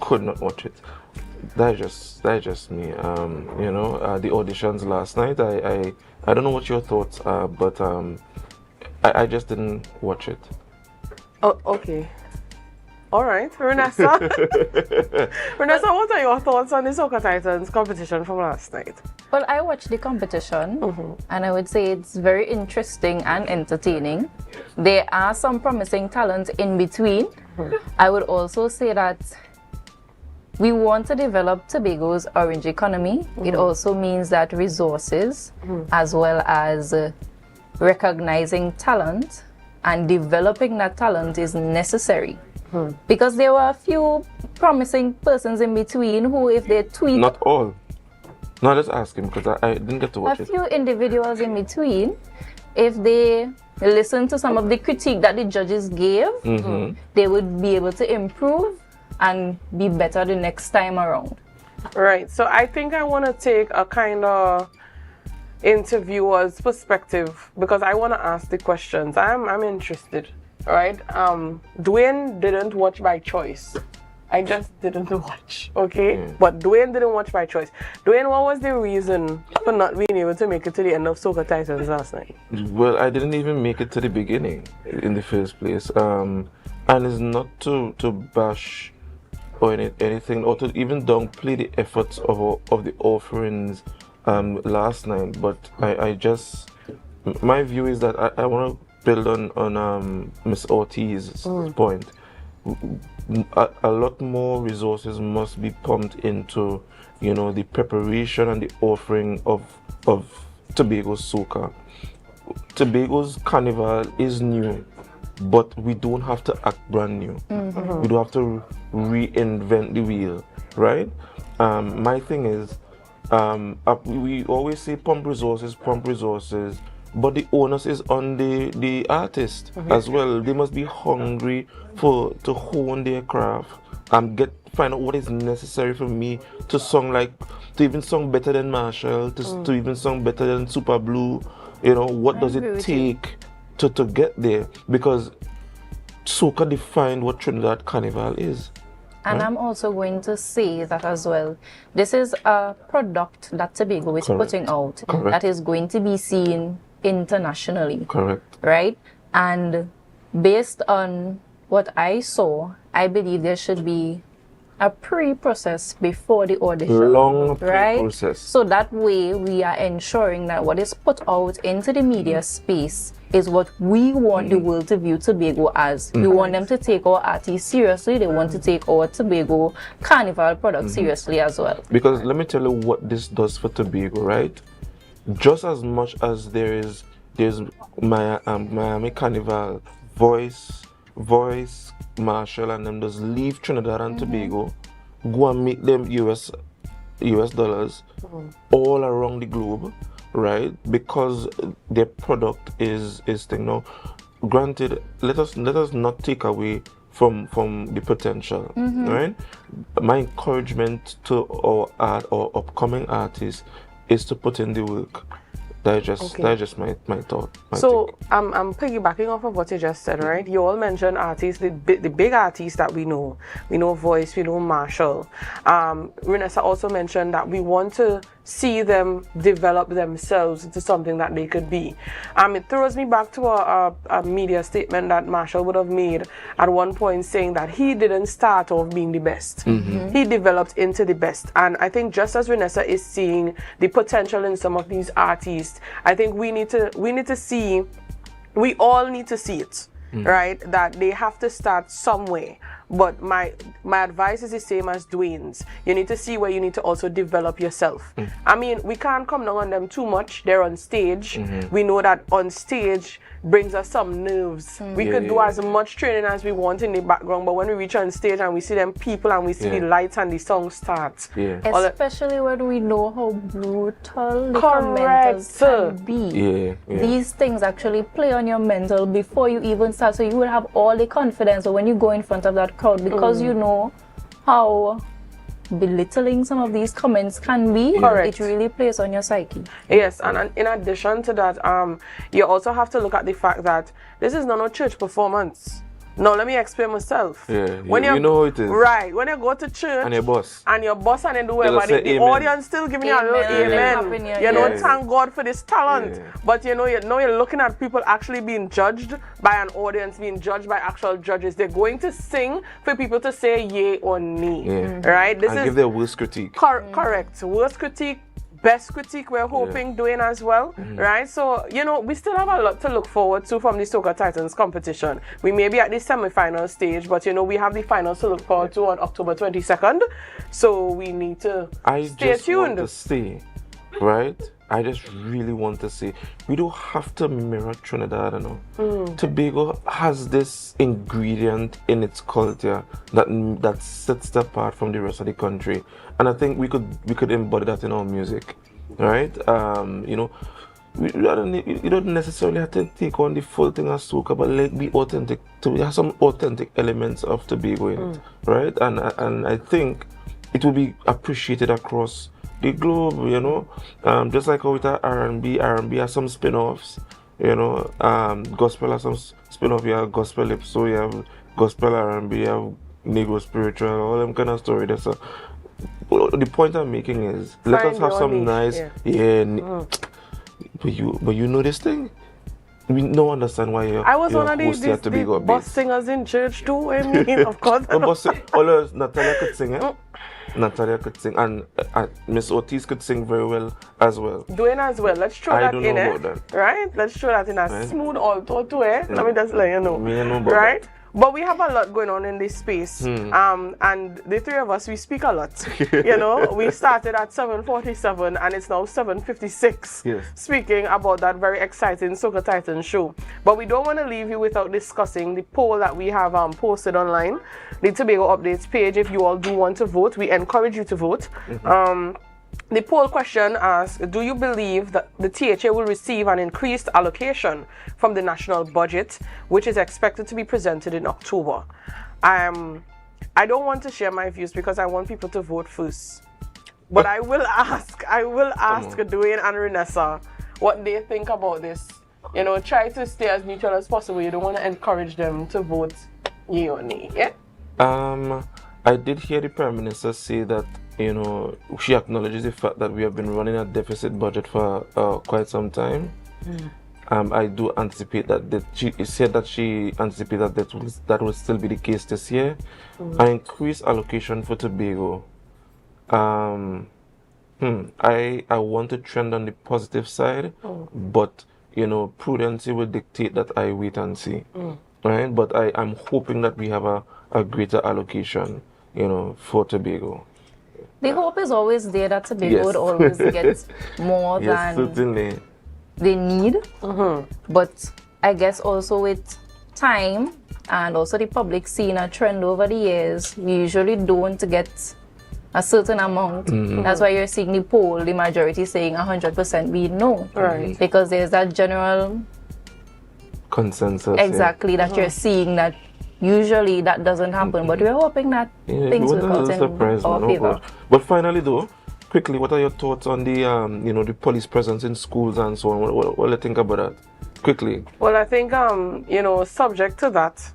could not watch it. That's just me. The auditions last night, I don't know what your thoughts are, but I just didn't watch it. Oh, okay. All right, Renessa. Renessa, what are your thoughts on the Soca Titans competition from last night? Well, I watched the competition, and I would say it's very interesting and entertaining. There are some promising talent in between. I would also say that we want to develop Tobago's orange economy. It also means that resources, as well as recognizing talent and developing that talent, is necessary. Because there were a few promising persons in between who, if they tweet... Not all. No, just ask him, because I didn't get to watch it. A few individuals in between, if they listen to some of the critique that the judges gave, they would be able to improve and be better the next time around. Right. So I think I want to take a kind of interviewer's perspective, because I want to ask the questions. I'm interested, right? Dwayne didn't watch by choice. I just didn't watch, okay? But Dwayne didn't watch by choice. Dwayne, what was the reason for not being able to make it to the end of Soca Titans last night? Well, I didn't even make it to the beginning in the first place. And it's not to bash or anything, or to even downplay the efforts of the offerings last night. But I just, my view is that I want to build on Miss Ortiz's point. A lot more resources must be pumped into, you know, the preparation and the offering of Tobago's soca. Tobago's carnival is new, but we don't have to act brand new. We don't have to reinvent the wheel, right? My thing is, we always say pump resources, but the onus is on the artist as well. They must be hungry to hone their craft and find out what is necessary for me to even song better than Marshall, to even song better than Super Blue. You know, what does it take to get there? Because soca defined what Trinidad Carnival is. And right? I'm also going to say that as well. This is a product that Tobago is putting out that is going to be seen internationally. Correct. Right? And based on what I saw, I believe there should be a pre-process before the audition. Long right? pre-process. So that way we are ensuring that what is put out into the media space is what we want the world to view Tobago as. We want them to take our artists seriously. They want to take our Tobago Carnival product seriously as well. Because let me tell you what this does for Tobago, right? Just as much as there's Miami Carnival, Voice, Marshall, and them just leave Trinidad and Tobago, go and make them US dollars all around the globe, right? Because their product is thing. Now, granted, let us not take away from the potential, right? My encouragement to our upcoming artists is to put in the work. That's just my thought. So I'm piggybacking off of what you just said, right? You all mentioned artists, the big artists that we know. We know Voice, we know Marshall. Renessa also mentioned that we want to see them develop themselves into something that they could be. It throws me back to a media statement that Marshall would have made at one point, saying that he didn't start off being the best. He developed into the best. And I think just as Renessa is seeing the potential in some of these artists, I think we all need to see it, right? That they have to start somewhere. But my advice is the same as Dwayne's. You need to see where you need to also develop yourself. I mean, we can't come down on them too much. They're on stage. We know that on stage brings us some nerves. We could do as much training as we want in the background, but when we reach on stage and we see them people and we see the lights and the song starts. Especially when we know how brutal the commenters can be. These things actually play on your mental before you even start, so you will have all the confidence when you go in front of that crowd, because you know how belittling some of these comments can be. It really plays on your psyche. Yes, and in addition to that, you also have to look at the fact that this is not a church performance. Now, let me explain myself. When you know how it is. Right, when you go to church and your boss and you do everybody, the audience still giving you a little amen. You know, thank God for this talent. But you know, you're looking at people actually being judged by an audience, being judged by actual judges. They're going to sing for people to say yay or nay. Right? This is give their worst critique. Correct. Worst critique. Best critique, we're hoping doing as well, right? So, you know, we still have a lot to look forward to from the Soca Titans competition. We may be at the semi-final stage, but, you know, we have the finals to look forward to on October 22nd. So we need to stay tuned. Want to see, right? I just really want to see. We don't have to mirror Trinidad, you know. Tobago has this ingredient in its culture that sets it apart from the rest of the country, and I think we could embody that in our music, right? You know, you don't necessarily have to take on the full thing as soca, but like be authentic. We have some authentic elements of Tobago in it, right? And I think it will be appreciated across the globe, you know. Just like how with R&B has some spin-offs, you know. Gospel has some spin-off. You have gospel hip, so you have gospel R&B, you have Negro spiritual, all them kind of story. That's a. The point I'm making is let us have some nice, But you know this thing. We don't understand why you're. I was one of the bus singers in church too. I mean, of course. Natalia could sing, eh? Natalia could sing, and Miss Ortiz could sing very well as well. Doing as well. Let's throw that in, that. Right? Let's throw that in a smooth alto too, eh? Let me just let you know. Me know about right? That. But we have a lot going on in this space. And the three of us, we speak a lot. You know, we started at 7:47 and it's now 7:56. Yes. Speaking about that very exciting Soca Titan show. But we don't want to leave you without discussing the poll that we have posted online. The Tobago Updates page, if you all do want to vote, we encourage you to vote. The poll question asks, do you believe that the THA will receive an increased allocation from the national budget, which is expected to be presented in October? I don't want to share my views because I want people to vote first. But I will ask Dwayne and Renessa what they think about this. You know, try to stay as neutral as possible. You don't want to encourage them to vote yea or nay, yeah? I did hear the Prime Minister say that, you know, she acknowledges the fact that we have been running a deficit budget for quite some time. I do anticipate that she said that she anticipates that will still be the case this year. An increased allocation for Tobago. I want to trend on the positive side, but you know, prudence will dictate that I wait and see. Right? But I'm hoping that we have a greater allocation, you know, for Tobago. The hope is always there that Tobago would always get more than certainly. They need. But I guess also with time and also the public seeing a trend over the years, we usually don't get a certain amount. That's why you're seeing the poll, the majority saying 100% we know. Right. Because there's that general consensus. Exactly, that you're seeing that usually that doesn't happen, but we're hoping that things will come in our favor. But finally though, quickly, what are your thoughts on the you know, the police presence in schools and so on? What do you think about that? Quickly. Well, I think you know, subject to that,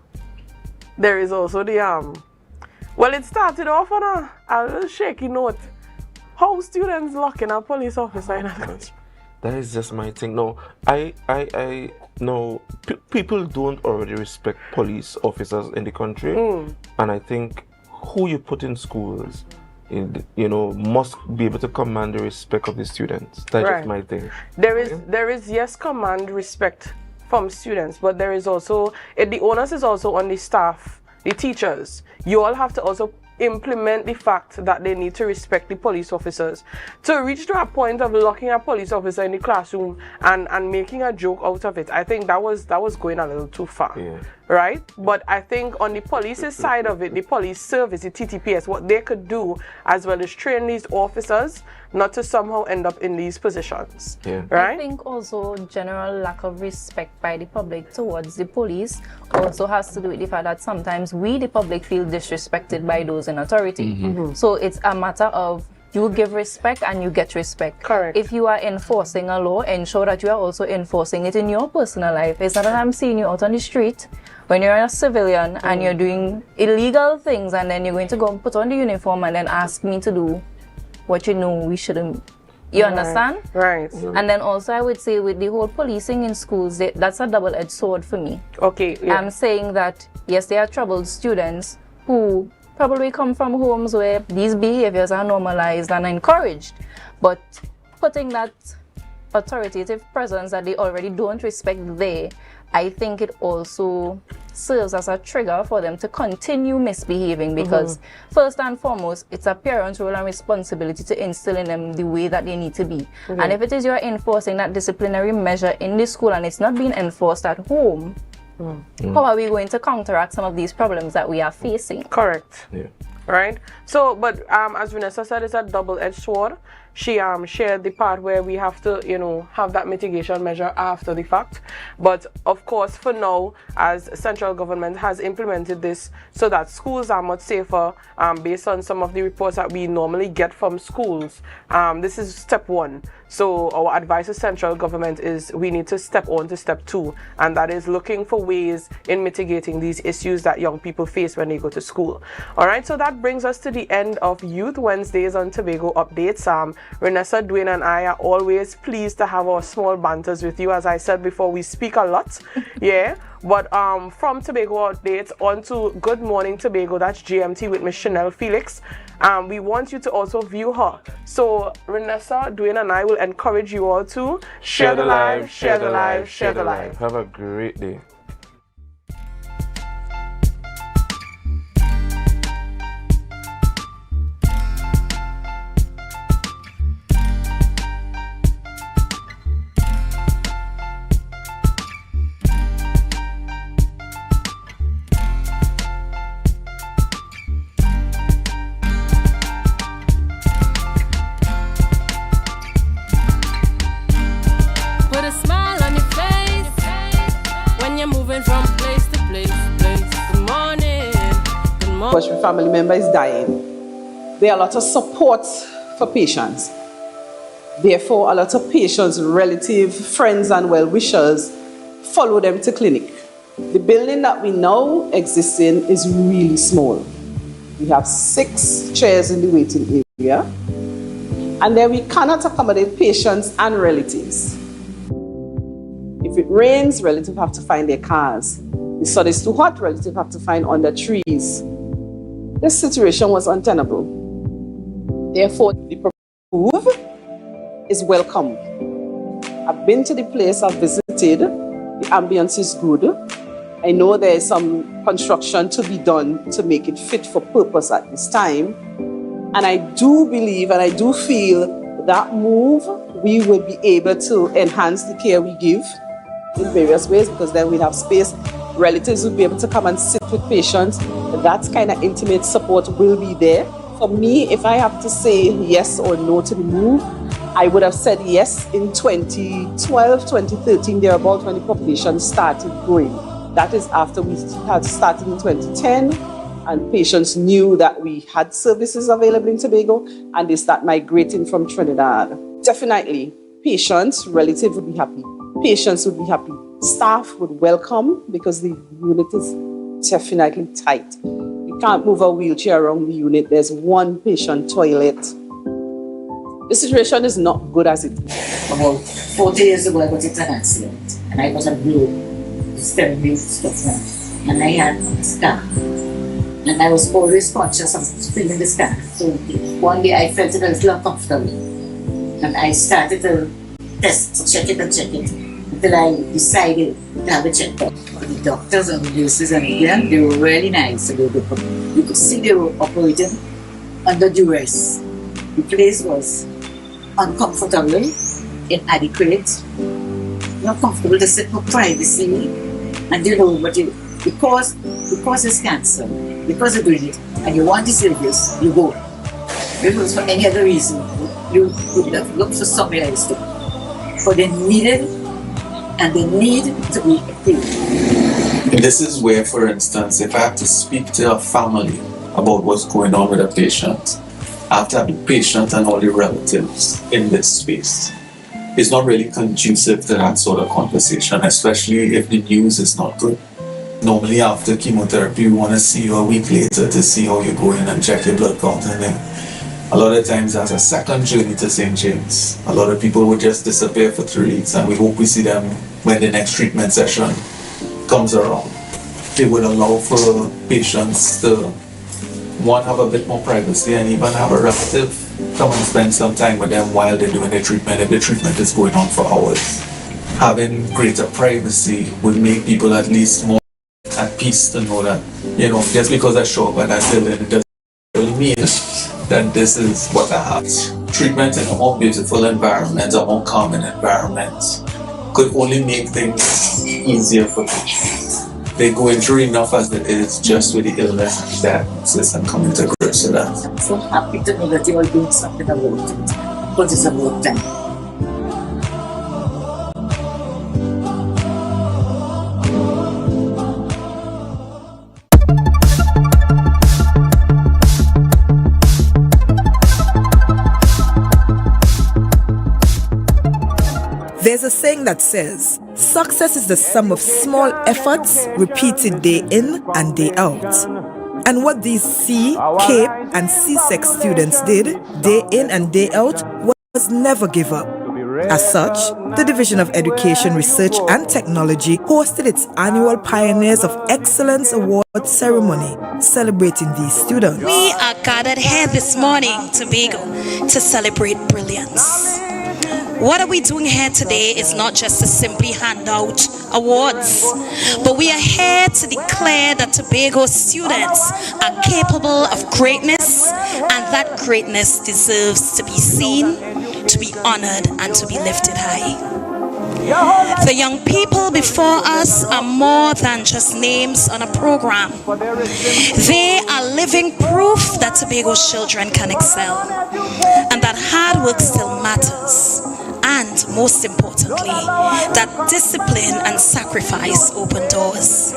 there is also the well, it started off on a little shaky note. How students locking a police officer in a country? That is just my thing. No, no, people don't already respect police officers in the country, and I think who you put in schools, you know, must be able to command the respect of the students. That's just my thing. There is yes, command respect from students, but there is also the onus is also on the staff, the teachers. You all have to also implement the fact that they need to respect the police officers. To reach to a point of locking a police officer in the classroom and making a joke out of it, I think that was going a little too far. Right? But I think on the police's side of it, the police service, the TTPS, what they could do as well as train these officers not to somehow end up in these positions. Right? I think also general lack of respect by the public towards the police also has to do with the fact that sometimes we, the public, feel disrespected by those in authority. So it's a matter of you give respect and you get respect. Correct. If you are enforcing a law, ensure that you are also enforcing it in your personal life. It's not that I'm seeing you out on the street when you're a civilian and you're doing illegal things and then you're going to go and put on the uniform and then ask me to do what you know we shouldn't. You understand? Right. And then also I would say with the whole policing in schools, that's a double-edged sword for me. Okay. I'm saying that, yes, there are troubled students who probably come from homes where these behaviors are normalized and encouraged. But putting that authoritative presence that they already don't respect there, I think it also serves as a trigger for them to continue misbehaving because first and foremost, it's a parent's role and responsibility to instill in them the way that they need to be. And if it is you're enforcing that disciplinary measure in the school and it's not being enforced at home, how are we going to counteract some of these problems that we are facing? Correct. Right? So, but as Vanessa said, it's a double-edged sword. she shared the part where we have to, have that mitigation measure after the fact. But of course, for now, as central government has implemented this so that schools are much safer, based on some of the reports that we normally get from schools. This is step 1. So our advice to central government is we need to step on to step 2, and that is looking for ways in mitigating these issues that young people face when they go to school. All right, so that brings us to the end of Youth Wednesdays on Tobago updates. Renessa, Dwayne, and I are always pleased to have our small banters with you. As I said before, we speak a lot, yeah. But from Tobago updates on to Good Morning Tobago, that's GMT with Miss Chanel Felix. We want you to also view her. So Renessa, Dwayne, and I will encourage you all to share the live, share the live, share the live. Have a great day. Family member is dying. There are a lot of support for patients. Therefore, a lot of patients, relatives, friends, and well-wishers follow them to clinic. The building that we now exist in is really small. We have 6 chairs in the waiting area, and there we cannot accommodate patients and relatives. If it rains, relatives have to find their cars. The sun is too hot, relatives have to find under trees. This situation was untenable. Therefore, the move is welcome. I've been to the place, I've visited. The ambience is good. I know there is some construction to be done to make it fit for purpose at this time. And I do believe and I do feel that move, we will be able to enhance the care we give in various ways, because then we have space. Relatives will be able to come and sit with patients. That kind of intimate support will be there. For me, if I have to say yes or no to the move, I would have said yes in 2012, 2013, thereabout, when the population started growing. That is after we had started in 2010, and patients knew that we had services available in Tobago, and they start migrating from Trinidad. Definitely, patients, relatives would be happy. Patients would be happy. Staff would welcome, because the unit is definitely tight. You can't move a wheelchair around the unit. There's one patient toilet. The situation is not good as it is. About 40 years ago, I got into an accident, and I got a blow, sterile stuff, and I had a scar. And I was always conscious of feeling the scar. So one day I felt it a little uncomfortable, and I started to check it, until I decided to have a checkup. The doctors and the nurses and again, they were really nice. You could see they were operating under duress. The place was uncomfortable, inadequate, not comfortable to sit for privacy, and because it's cancer, because you're doing it, and you want the service, you go. If it was for any other reason, you would have looked for somewhere else to go. But they needed, and they need to be approved. This is where, for instance, if I have to speak to a family about what's going on with a patient, I have to have the patient and all the relatives in this space. It's not really conducive to that sort of conversation, especially if the news is not good. Normally after chemotherapy, we want to see you a week later to see how you're going and check your blood count, and then a lot of times that's a second journey to St. James. A lot of people would just disappear for 3 weeks, and we hope we see them when the next treatment session comes around. It would allow for patients to, one, have a bit more privacy, and even have a relative come and spend some time with them while they're doing the treatment, if the treatment is going on for hours. Having greater privacy would make people at least more at peace to know that, just because I show up and I feel it, it doesn't really mean that this is what I have. Treatment in a more beautiful environment, a more calming environment, could only make things easier for patients. They're going through enough as it is, just with the illness and diagnosis, and coming to grips with that. I'm so happy to know that you are doing something about it. but it's about time. There's a saying that says, success is the sum of small efforts repeated day in and day out. And what these C, CAPE and CSEC students did day in and day out was never give up. As such, the Division of Education, Research and Technology hosted its annual Pioneers of Excellence Award ceremony, celebrating these students. We are gathered here this morning, Tobago, to celebrate brilliance. What are we doing here today is not just to simply hand out awards, but we are here to declare that Tobago students are capable of greatness, and that greatness deserves to be seen, to be honored, and to be lifted high. The young people before us are more than just names on a program. They are living proof that Tobago's children can excel, and that hard work still matters. And most importantly, that discipline and sacrifice open doors.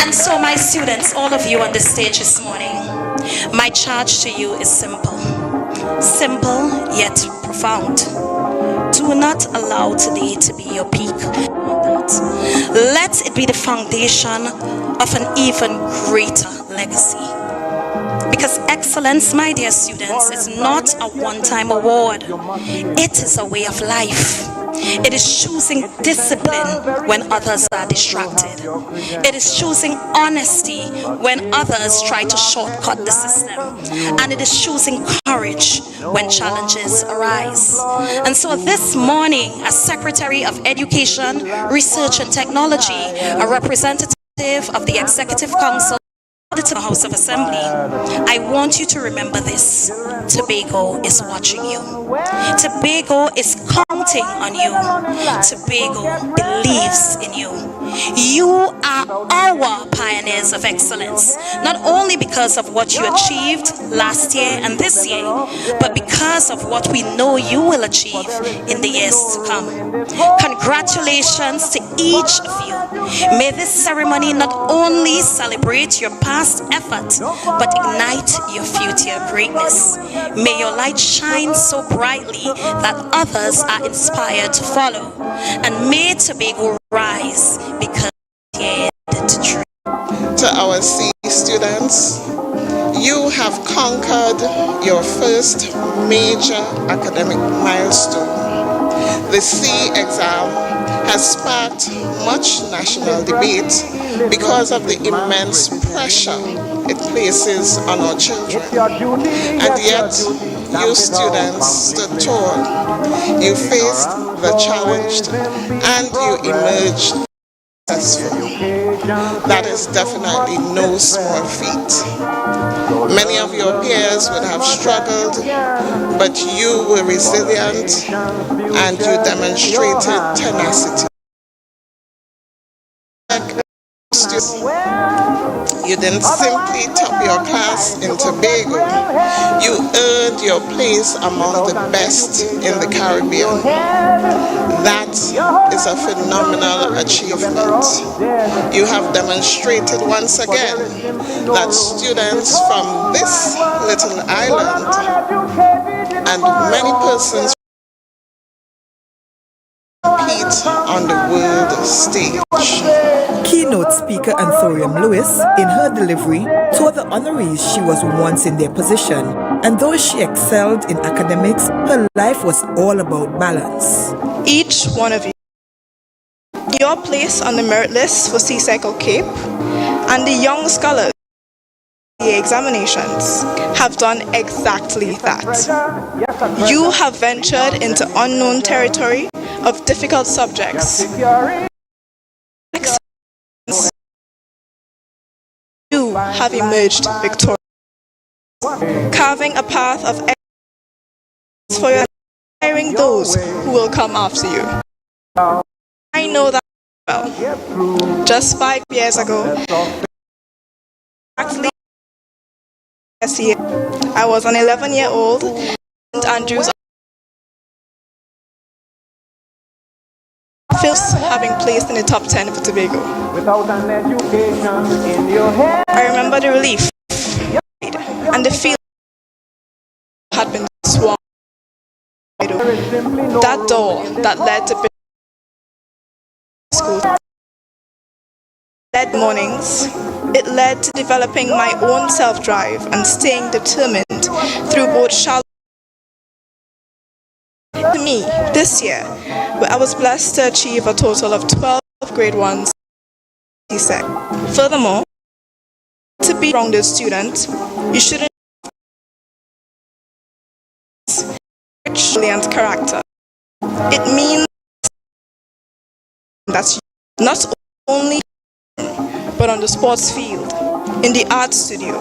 And so my students, all of you on the stage this morning, my charge to you is simple. Simple yet profound. Do not allow today to be your peak. Let it be the foundation of an even greater legacy. Because excellence, my dear students, is not a one-time award. It is a way of life. It is choosing discipline when others are distracted. It is choosing honesty when others try to shortcut the system. And it is choosing courage when challenges arise. And so this morning, as Secretary of Education, Research and Technology, a representative of the Executive Council to the House of Assembly, I want you to remember this. Tobago is watching you. Tobago is counting on you. Tobago believes in you. You are our pioneers of excellence, not only because of what you achieved last year and this year, but because of what we know you will achieve in the years to come. Congratulations to each of you. May this ceremony not only celebrate your past effort, but ignite your future greatness. May your light shine so brightly that others are inspired to follow. And may Tobago rise because he dared to dream. To our C students, you have conquered your first major academic milestone. The C exam has sparked much national debate because of the immense pressure it places on our children. And yet, you students stood tall. You faced the challenge and you emerged successful. That is definitely no small feat. Many of your peers would have struggled, but you were resilient and you demonstrated tenacity. You didn't simply top your class in Tobago. You earned your place among the best in the Caribbean. That is a phenomenal achievement. You have demonstrated once again that students from this little island and many persons compete on the world stage. Keynote speaker Jabari Lewis, in her delivery, told the honorees she was once in their position, and though she excelled in academics, her life was all about balance. Each one of you, your place on the merit list for C-Cycle Cape, and the young scholars the examinations have done exactly that. You have ventured into unknown territory of difficult subjects. You have emerged victorious, carving a path of excellence for your inspiring those who will come after you. I know that well. Just 5 years ago, actually, I was an 11-year-old St. Andrews feels having placed in the top 10 for Tobago. Without an education in your head. I remember the relief and the feeling had been swarmed. That door that led to school led mornings. It led to developing my own self-drive and staying determined through both shallow. To me, this year, where I was blessed to achieve a total of 12 grade 1s. Furthermore, to be a rounded student, you shouldn't rich brilliant character. It means that you not only but on the sports field, in the art studio,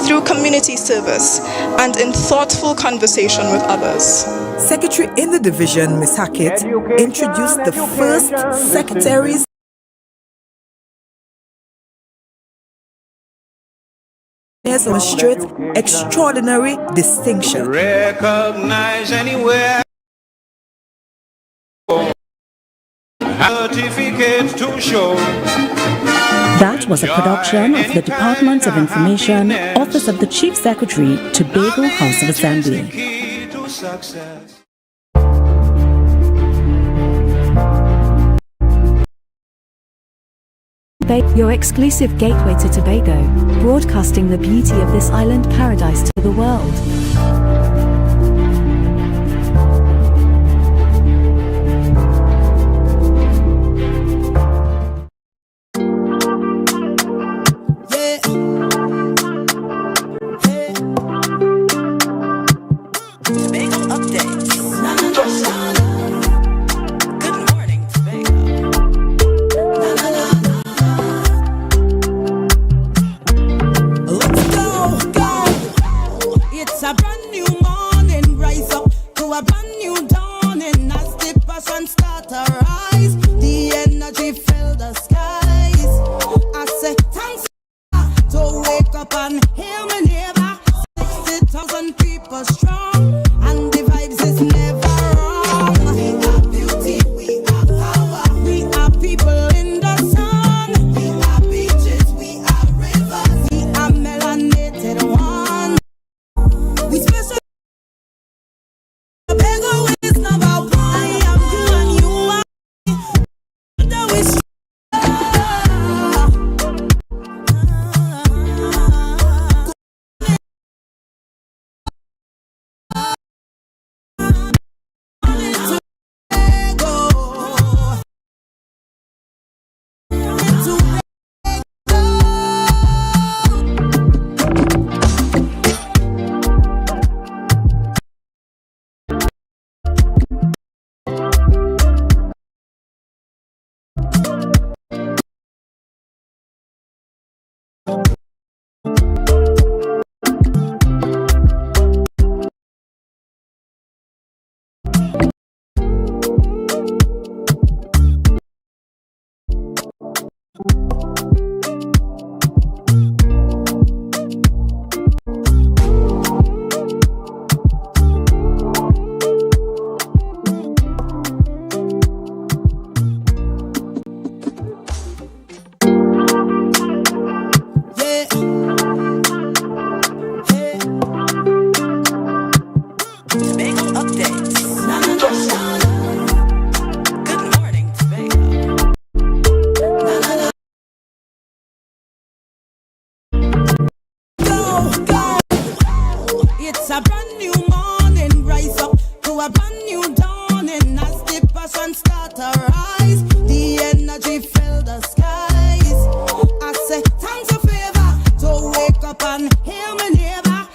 through community service, and in thoughtful conversation with others. Secretary in the division, Ms. Hackett, introduced the first secretaries demonstrate extraordinary distinction. Recognize anywhere. Certificate to show. That was a production of the Department of Information, Office of the Chief Secretary, Tobago House of Assembly. Your exclusive gateway to Tobago, broadcasting the beauty of this island paradise to the world. It's a brand new morning, rise up to a brand new dawning. As the passion start to rise, the energy fill the skies. I say thanks a favor to wake up and hear me neighbor.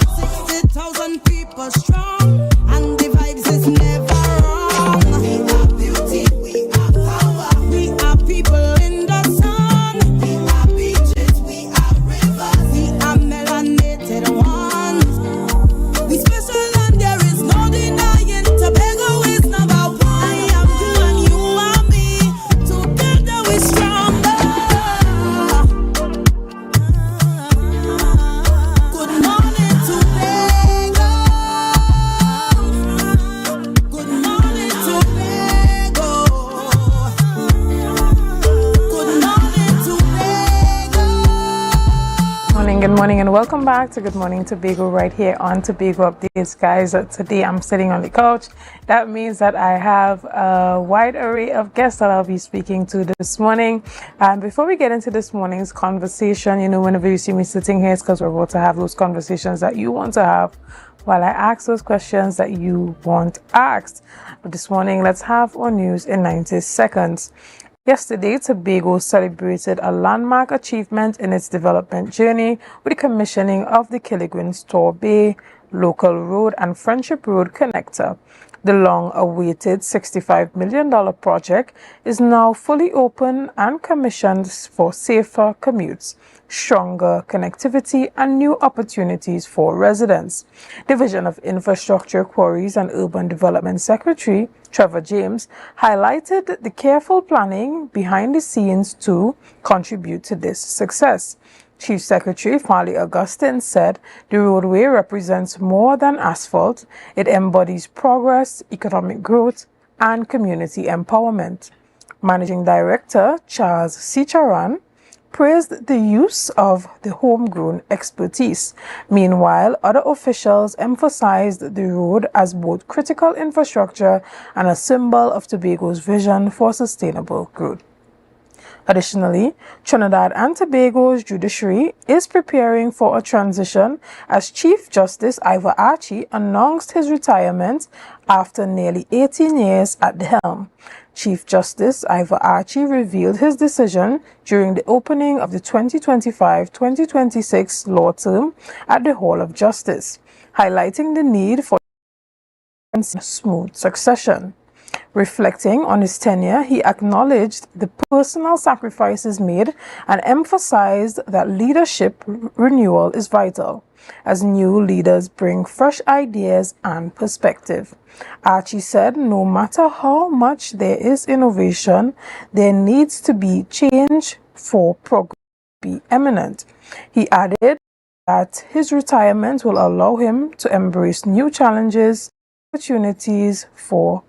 60,000 people strong, and the vibes is morning and welcome back to Good Morning Tobago right here on Tobago Updates. Guys, today I'm sitting on the couch. That means that I have a wide array of guests that I'll be speaking to this morning. And before we get into this morning's conversation, you know, whenever you see me sitting here, it's because we're about to have those conversations that you want to have while I ask those questions that you want asked. But this morning, let's have our news in 90 seconds. Yesterday, Tobago celebrated a landmark achievement in its development journey with the commissioning of the Killigrew-Store Bay Local Road and Friendship Road Connector. The long-awaited $65 million project is now fully open and commissioned for safer commutes, stronger connectivity, and new opportunities for residents. Division of Infrastructure, Quarries and Urban Development Secretary Trevor James highlighted the careful planning behind the scenes to contribute to this success. Chief Secretary Farley Augustine said the roadway represents more than asphalt. It embodies progress, economic growth, and community empowerment. Managing Director Charles Sicharan praised the use of the homegrown expertise. Meanwhile, other officials emphasized the road as both critical infrastructure and a symbol of Tobago's vision for sustainable growth. Additionally, Trinidad and Tobago's judiciary is preparing for a transition as Chief Justice Ivor Archie announced his retirement after nearly 18 years at the helm. Chief Justice Ivor Archie revealed his decision during the opening of the 2025-2026 law term at the Hall of Justice, highlighting the need for a smooth succession. Reflecting on his tenure, he acknowledged the personal sacrifices made and emphasized that leadership renewal is vital, as new leaders bring fresh ideas and perspective. Archie said no matter how much there is innovation, there needs to be change for progress to be eminent. He added that his retirement will allow him to embrace new challenges, opportunities for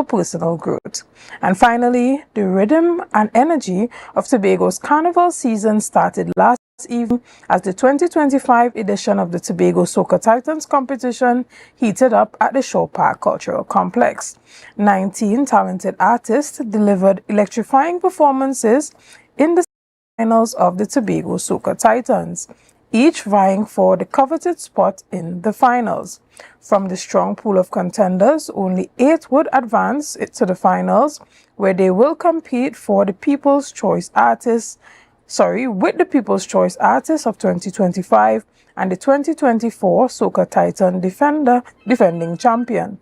personal growth. And finally, the rhythm and energy of Tobago's carnival season started last evening as the 2025 edition of the Tobago Soca Titans competition heated up at the Shore Park Cultural Complex. 19 talented artists delivered electrifying performances in the finals of the Tobago Soca Titans, each vying for the coveted spot in the finals. From the strong pool of contenders, only 8 would advance to the finals, where they will compete for the People's Choice Artists, with the People's Choice Artists of 2025 and the 2024 Soca Titan defending champion.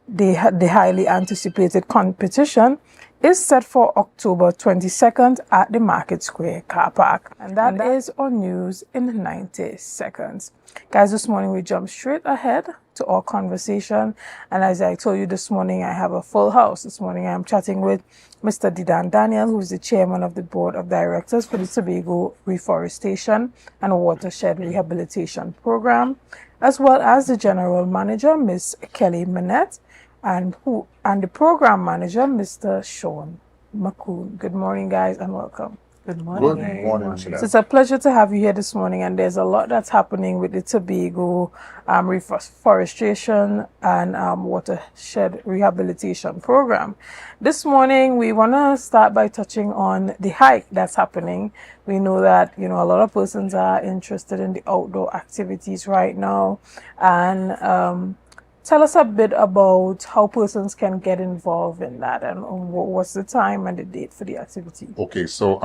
The highly anticipated competition is set for October 22nd at the Market Square car park. And that is our news in 90 seconds. Guys, this morning we jump straight ahead to our conversation. And as I told you this morning, I have a full house. This morning I'm chatting with Mr. Didan Daniel, who is the chairman of the board of directors for the Tobago Reforestation and Watershed Rehabilitation Program, as well as the general manager, Ms. Kelly Manette, and the program manager, Mr. Sean McCoon. Good morning, guys, and welcome. Good morning. Good morning. So it's a pleasure to have you here this morning, and there's a lot that's happening with the Tobago Reforestation and Watershed Rehabilitation Program. This morning, we want to start by touching on the hike that's happening. We know that, a lot of persons are interested in the outdoor activities right now, and tell us a bit about how persons can get involved in that, and what's the time and the date for the activity. Okay, so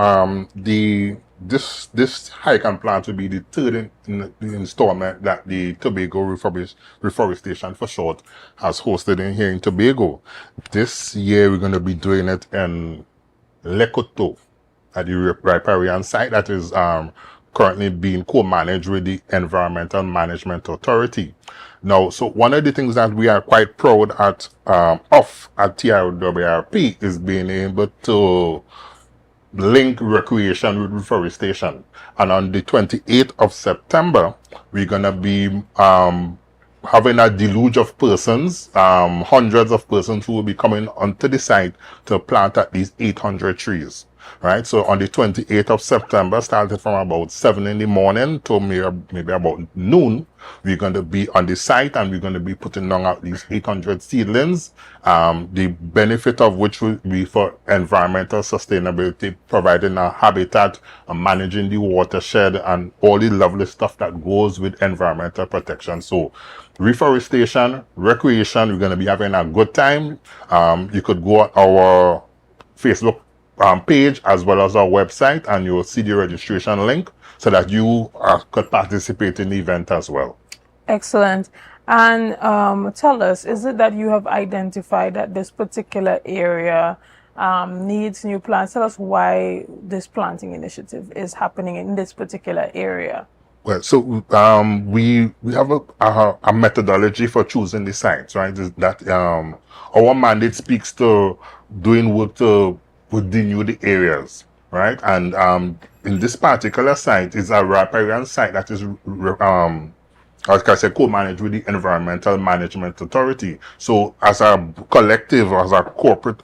this hike and plan to be the third installment that the Tobago Reforestation for short has hosted here in Tobago. This year we're going to be doing it in Lekoto at the riparian site that is currently being co-managed with the Environmental Management Authority. Now, so one of the things that we are quite proud of at TRWRP is being able to link recreation with reforestation. And on the 28th of September, we're going to be having a deluge of persons, hundreds of persons who will be coming onto the site to plant at least 800 trees. right? So on the 28th of September, started from about 7 in the morning to maybe about noon, we're going to be on the site and we're going to be putting down at least 800 seedlings. The benefit of which will be for environmental sustainability, providing a habitat, managing the watershed, and all the lovely stuff that goes with environmental protection. So reforestation, recreation, we're going to be having a good time. You could go on our Facebook page as well as our website, and you'll see the registration link so that you could participate in the event as well. Excellent. And tell us, is it that you have identified that this particular area needs new plants? Tell us why this planting initiative is happening in this particular area. Well, so we have a methodology for choosing the sites, right? Is that our mandate speaks to doing work to renew the areas, right? And in this particular site is a riparian site that is like I said, co-managed with the Environmental Management Authority. So as a collective, as a corporate,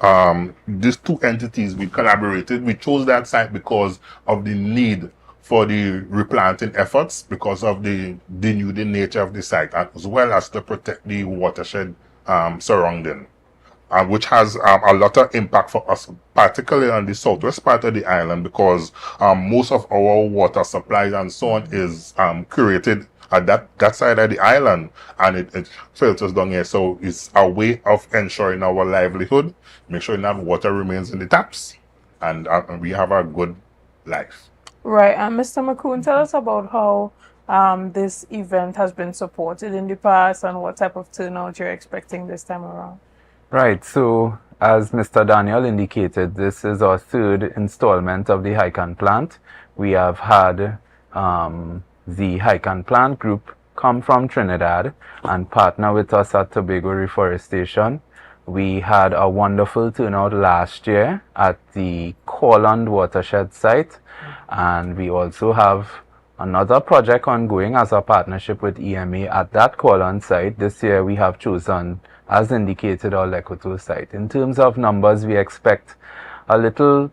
these two entities, we collaborated. We chose that site because of the need for the replanting efforts, because of the denuding nature of the site, as well as to protect the watershed surrounding, which has a lot of impact for us, particularly on the southwest part of the island, because most of our water supplies and so on is curated at that side of the island, and it filters down here. So it's a way of ensuring our livelihood, make sure that water remains in the taps, and we have a good life. Right, and Mr. McCoon, tell us about how this event has been supported in the past and what type of turnout you're expecting this time around. Right, so as Mr. Daniel indicated, this is our third installment of the Hike and Plant. We have had the Hike and Plant group come from Trinidad and partner with us at Tobago Reforestation. We had a wonderful turnout last year at the Corland watershed site, and we also have another project ongoing as a partnership with EMA at that Corland site. This year we have chosen, as indicated, our Lekoto site. In terms of numbers, we expect a little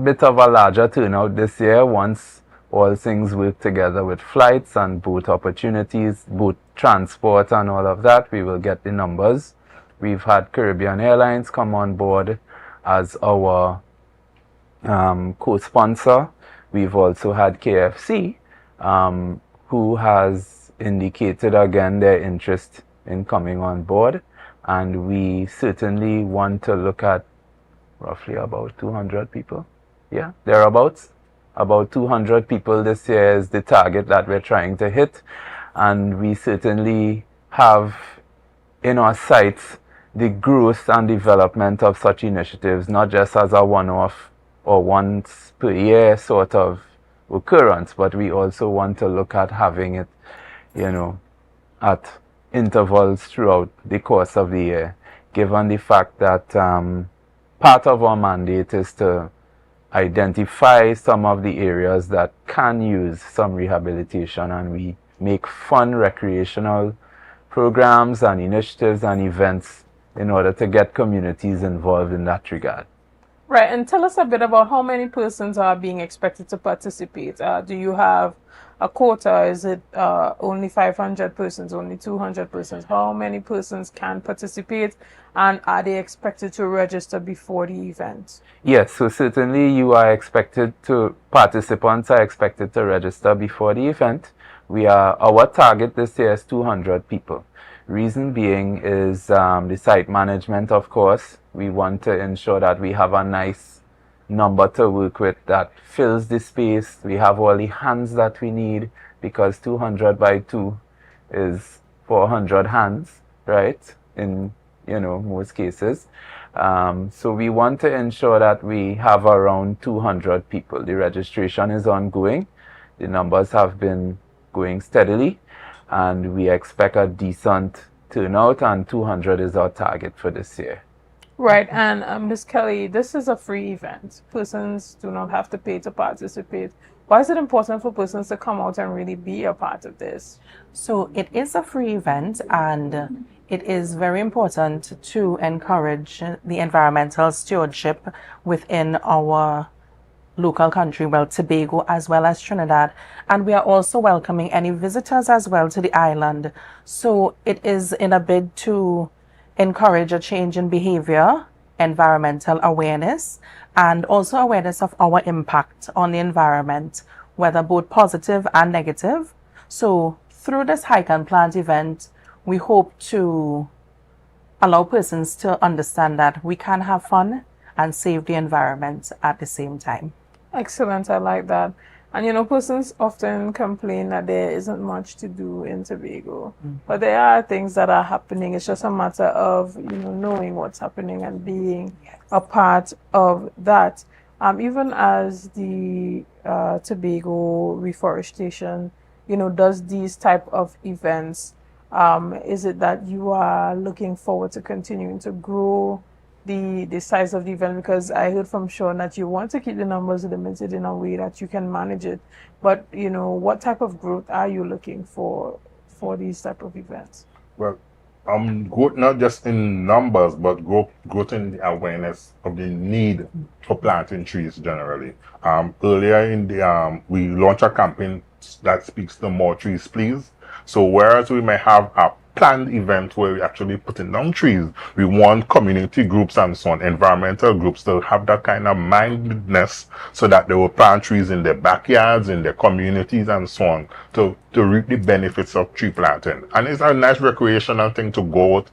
bit of a larger turnout this year once all things work together with flights and boat opportunities, boat transport and all of that. We will get the numbers. We've had Caribbean Airlines come on board as our co-sponsor. We've also had KFC, who has indicated again their interest in coming on board. And we certainly want to look at roughly about 200 people. Yeah, thereabouts. About 200 people this year is the target that we're trying to hit. And we certainly have in our sights the growth and development of such initiatives, not just as a one-off or once per year sort of occurrence, but we also want to look at having it, you know, at intervals throughout the course of the year, given the fact that part of our mandate is to identify some of the areas that can use some rehabilitation, and we make fun recreational programs and initiatives and events in order to get communities involved in that regard. Right, and tell us a bit about how many persons are being expected to participate. Do you have a quota? Is it only 500 persons, only 200 persons? How many persons can participate, and are they expected to register before the event? Yes, so certainly you are expected to, participants are expected to register before the event. Our target this year is 200 people. Reason being is the site management, of course. We want to ensure that we have a nice number to work with that fills the space. We have all the hands that we need, because 200 by 2 is 400 hands, right? In, you know, most cases. So we want to ensure that we have around 200 people. The registration is ongoing. The numbers have been going steadily, and we expect a decent turnout, and 200 is our target for this year. Right, and Ms. Kelly, this is a free event. Persons do not have to pay to participate. Why is it important for persons to come out and really be a part of this? So it is a free event, and it is very important to encourage the environmental stewardship within our local country, well, Tobago as well as Trinidad. And we are also welcoming any visitors as well to the island. So it is in a bid to encourage a change in behavior, environmental awareness, and also awareness of our impact on the environment, whether both positive and negative. So through this hike and plant event, we hope to allow persons to understand that we can have fun and save the environment at the same time. Excellent, I like that. And you know, persons often complain that there isn't much to do in Tobago, but there are things that are happening. It's just a matter of, you know, knowing what's happening and being a part of that. Even as the Tobago Reforestation, you know, does these type of events, is it that you are looking forward to continuing to grow the size of the event? Because I heard from Sean that you want to keep the numbers limited in a way that you can manage it. But, you know, what type of growth are you looking for these type of events? Well, growth not just in numbers, but growth in the awareness of the need for planting trees generally. Earlier in the we launched a campaign that speaks to More Trees Please. So whereas we may have a planned event where we actually putting down trees, we want community groups and so on, environmental groups, to have that kind of mindedness so that they will plant trees in their backyards, in their communities and so on, to reap the benefits of tree planting. And it's a nice recreational thing to go out,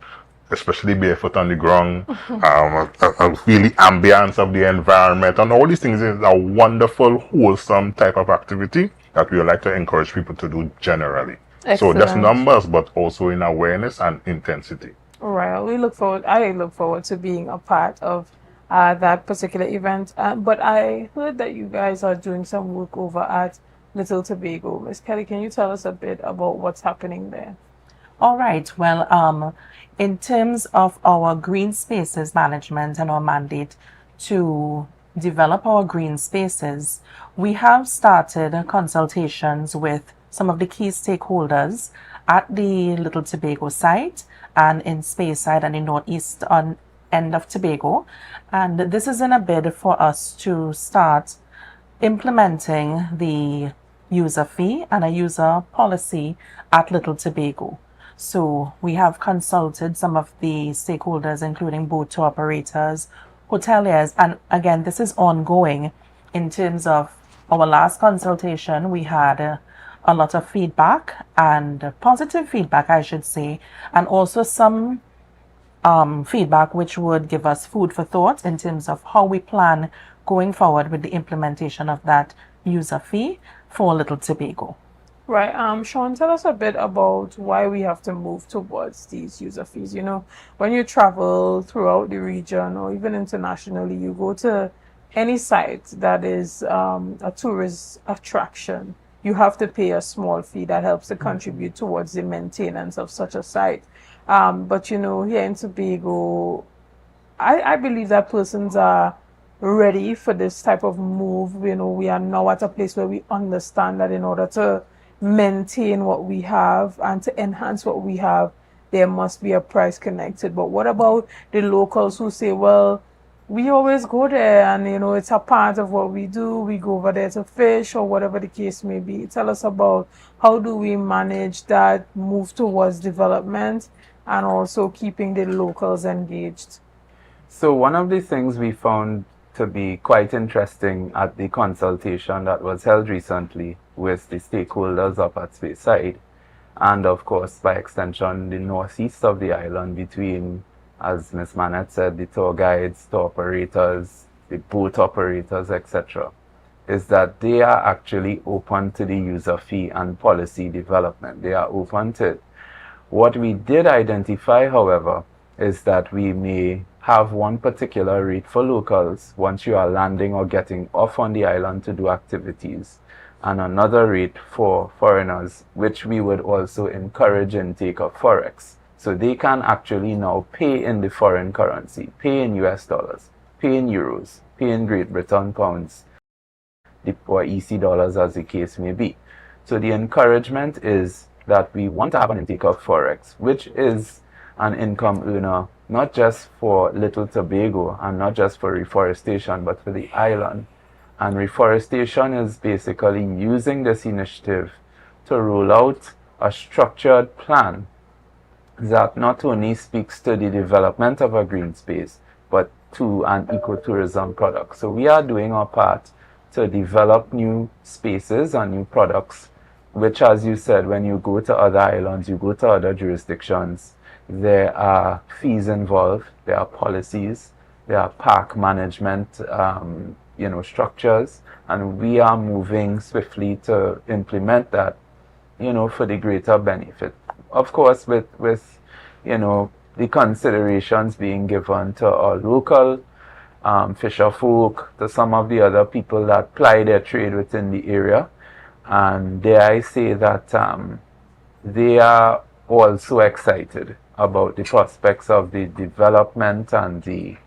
especially barefoot on the ground, feel the ambience of the environment, and all these things. Is a wonderful, wholesome type of activity that we would like to encourage people to do generally. Excellent. So just numbers, but also in awareness and intensity. All right. I look forward to being a part of that particular event. But I heard that you guys are doing some work over at Little Tobago. Ms. Kelly, can you tell us a bit about what's happening there? All right. Well, in terms of our green spaces management and our mandate to develop our green spaces, we have started consultations with some of the key stakeholders at the Little Tobago site and in Speyside and in northeast end of Tobago. And this is in a bid for us to start implementing the user fee and a user policy at Little Tobago. So we have consulted some of the stakeholders, including boat tour operators, hoteliers, and again, this is ongoing. In terms of our last consultation, we had a lot of feedback, and positive feedback, I should say, and also some feedback which would give us food for thought in terms of how we plan going forward with the implementation of that user fee for Little Tobago. Right. Sean, tell us a bit about why we have to move towards these user fees. You know, when you travel throughout the region or even internationally, you go to any site that is a tourist attraction, you have to pay a small fee that helps to contribute towards the maintenance of such a site. But, you know, here in Tobago, I believe that persons are ready for this type of move. You know, we are now at a place where we understand that in order to maintain what we have and to enhance what we have, there must be a price connected. But what about the locals who say, well, we always go there and, you know, it's a part of what we do. We go over there to fish or whatever the case may be. Tell us about how do we manage that move towards development and also keeping the locals engaged. So one of the things we found to be quite interesting at the consultation that was held recently with the stakeholders up at Speyside, and of course by extension the northeast of the island, between, as Ms. Manette said, the tour guides, tour operators, the boat operators, etc., is that they are actually open to the user fee and policy development. They are open to it. What we did identify, however, is that we may have one particular rate for locals once you are landing or getting off on the island to do activities, and another rate for foreigners, which we would also encourage intake of Forex. So they can actually now pay in the foreign currency, pay in US dollars, pay in euros, pay in Great Britain pounds, or EC dollars as the case may be. So the encouragement is that we want to have an intake of Forex, which is an income earner, not just for Little Tobago and not just for reforestation, but for the island. And reforestation is basically using this initiative to roll out a structured plan that not only speaks to the development of a green space, but to an ecotourism product. So we are doing our part to develop new spaces and new products, which, as you said, when you go to other islands, you go to other jurisdictions, there are fees involved, there are policies, there are park management structures, and we are moving swiftly to implement that, for the greater benefit. Of course, with the considerations being given to our local fisher folk, to some of the other people that ply their trade within the area. And dare I say that they are also excited about the prospects of the development and the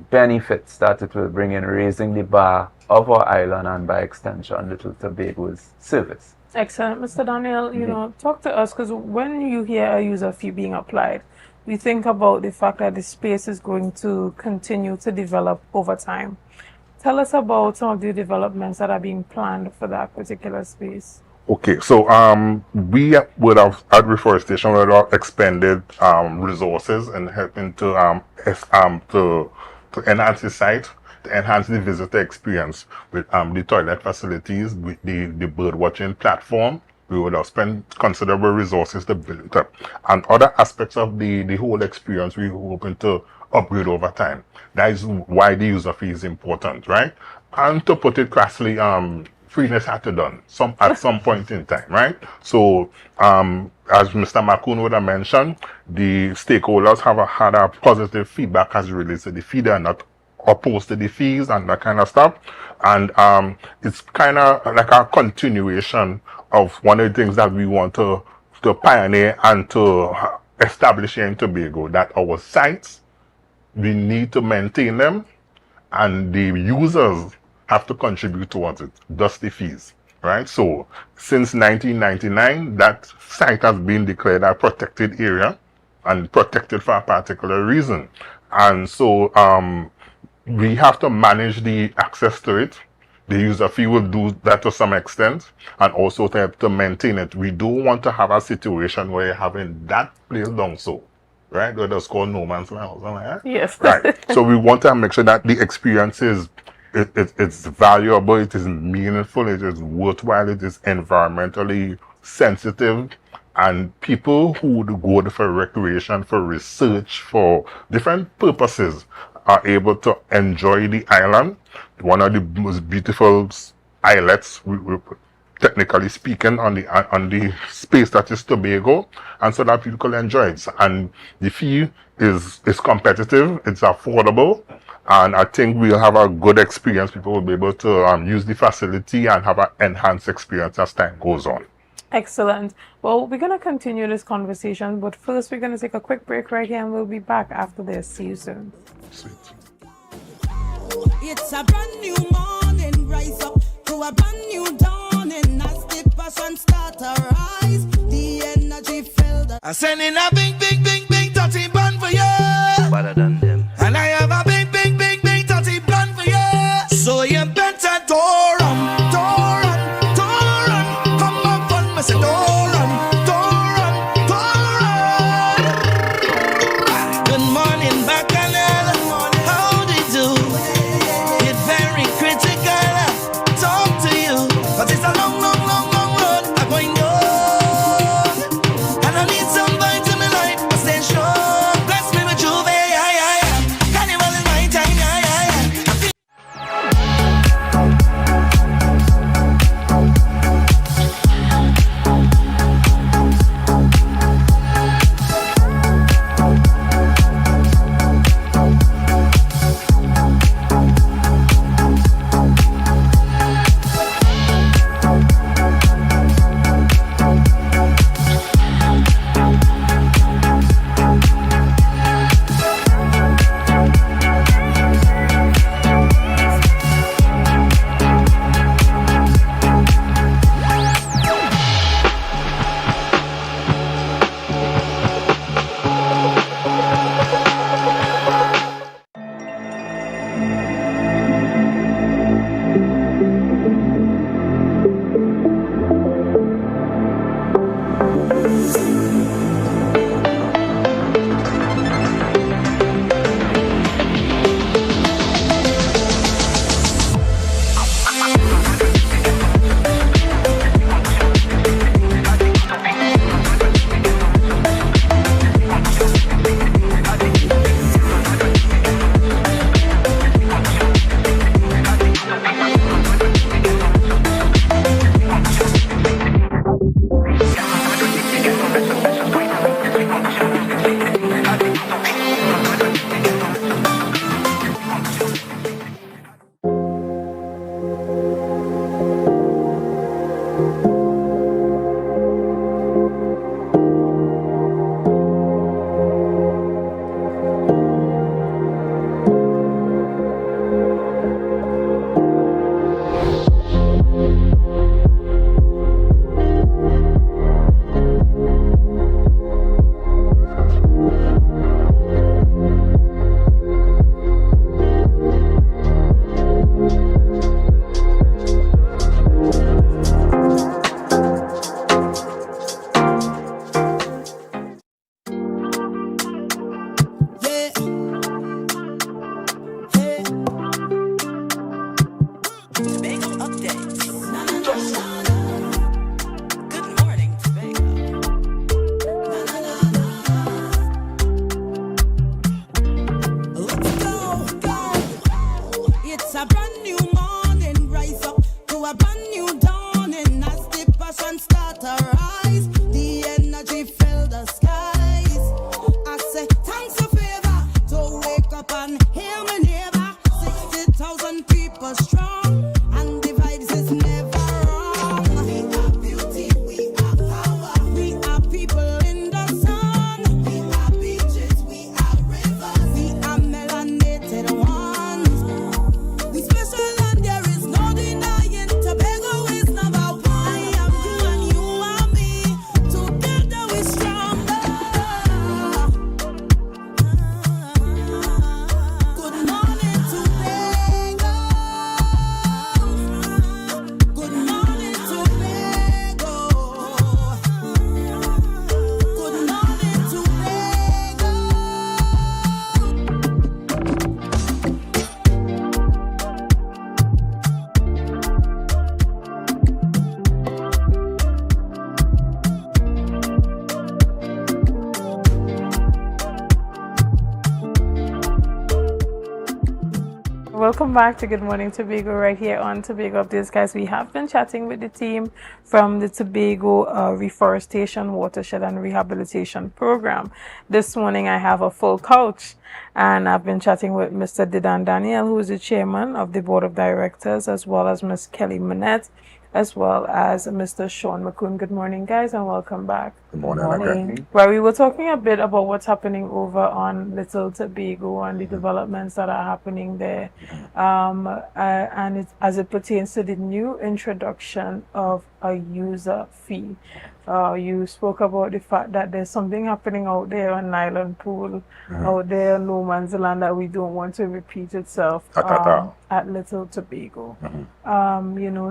benefits that it will bring in raising the bar of our island and by extension Little Tobago's service. Excellent. Mr. Daniel, talk to us, because when you hear a user fee being applied, we think about the fact that the space is going to continue to develop over time. Tell us about some of the developments that are being planned for that particular space. Okay, so we would have at Reforestation would have expended resources and helping to enhance the site, to enhance the visitor experience with the toilet facilities, with the bird watching platform. We would have spent considerable resources to build it up, and other aspects of the whole experience we were hoping to upgrade over time. That is why the user fee is important, right? And to put it crassly, freeness had to be done at some point in time, right? So, as Mr. Macoon would have mentioned, the stakeholders have had a positive feedback as it relates to the fee. They are not opposed to the fees and that kind of stuff. And it's kind of like a continuation of one of the things that we want to pioneer and to establish here in Tobago, that our sites, we need to maintain them, and the users have to contribute towards it, thus the fees, right? So since 1999, that site has been declared a protected area and protected for a particular reason. And so we have to manage the access to it. The user fee will do that to some extent, and also to help to maintain it. We don't want to have a situation where you're having that place down so, right? Where it's called no man's land or something like that. Yes. Right. So we want to make sure that the experience is it's valuable, it is meaningful, it is worthwhile, it is environmentally sensitive, and people who would go there for recreation, for research, for different purposes are able to enjoy the island, one of the most beautiful islets, technically speaking, on the space that is Tobago, and so that people can enjoy it. And the fee is competitive, it's affordable, and I think we'll have a good experience. People will be able to use the facility and have an enhanced experience as time goes on. Excellent. Well, we're going to continue this conversation, but first we're going to take a quick break right here, and we'll be back after this. See you soon. Sweet. It's a brand new morning, rise up to a brand new dawning. As the passion start to rise, the energy filled. I send in a big, big, big, big dirty bun for you. Better than them. And I have a big, big, big, big dirty bun for you. So you better door run. Come on, fun, Mr. Door run. Good morning, Bacchanal. How do you do? It's very critical. Talk to you, but it's a long road I'm going on. And I need some vitamin life, I stay strong. Hey. Tobago updates. Good morning, Tobago. Let's go. It's a brand new morning. Rise up to a brand new dawning. As the passion start to rise, the energy fill the skies. I say thanks a favor to wake up and hear my neighbor. 60,000 people strong, and the vibes is never wrong. We are beauty, we are power. We are people in the sun. We are beaches, we are rivers. We are melanated ones. We special and there is no denying. Tobago is number one. I am you and you are me. Together we stronger. Good morning, Tobago. Good morning, Tobago. Good morning, Tobago. Welcome back to Good Morning Tobago right here on Tobago Updates, guys. We have been chatting with the team from the Tobago Reforestation, Watershed and Rehabilitation Program. This morning I have a full couch, and I've been chatting with Mr. Didan Daniel, who is the chairman of the board of directors, as well as Ms. Kelly Manette, as well as Mr. Sean McCoon. Good morning, guys, and welcome back. Good morning. Well, we were talking a bit about what's happening over on Little Tobago and the developments that are happening there, and as it pertains to the new introduction of a user fee. You spoke about the fact that there's something happening out there on Island Pool, out there in no man's land, that we don't want to repeat itself at Little Tobago.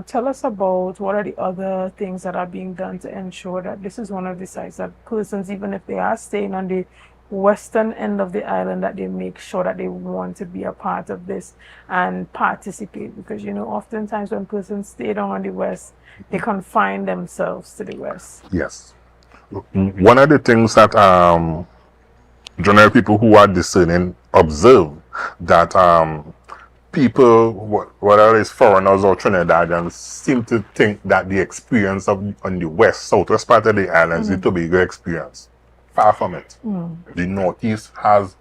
Tell us about what are the other things that are being done to ensure that this is one of the sites that persons, even if they are staying on the western end of the island, that they make sure that they want to be a part of this and participate, because oftentimes when persons stay down on the west, they confine themselves to the west. Yes. One of the things that general people who are discerning observe that people, whether it's foreigners or Trinidadians, seem to think that the experience on the west, southwest part of the island is the Tobago experience. Far from it. The Northeast has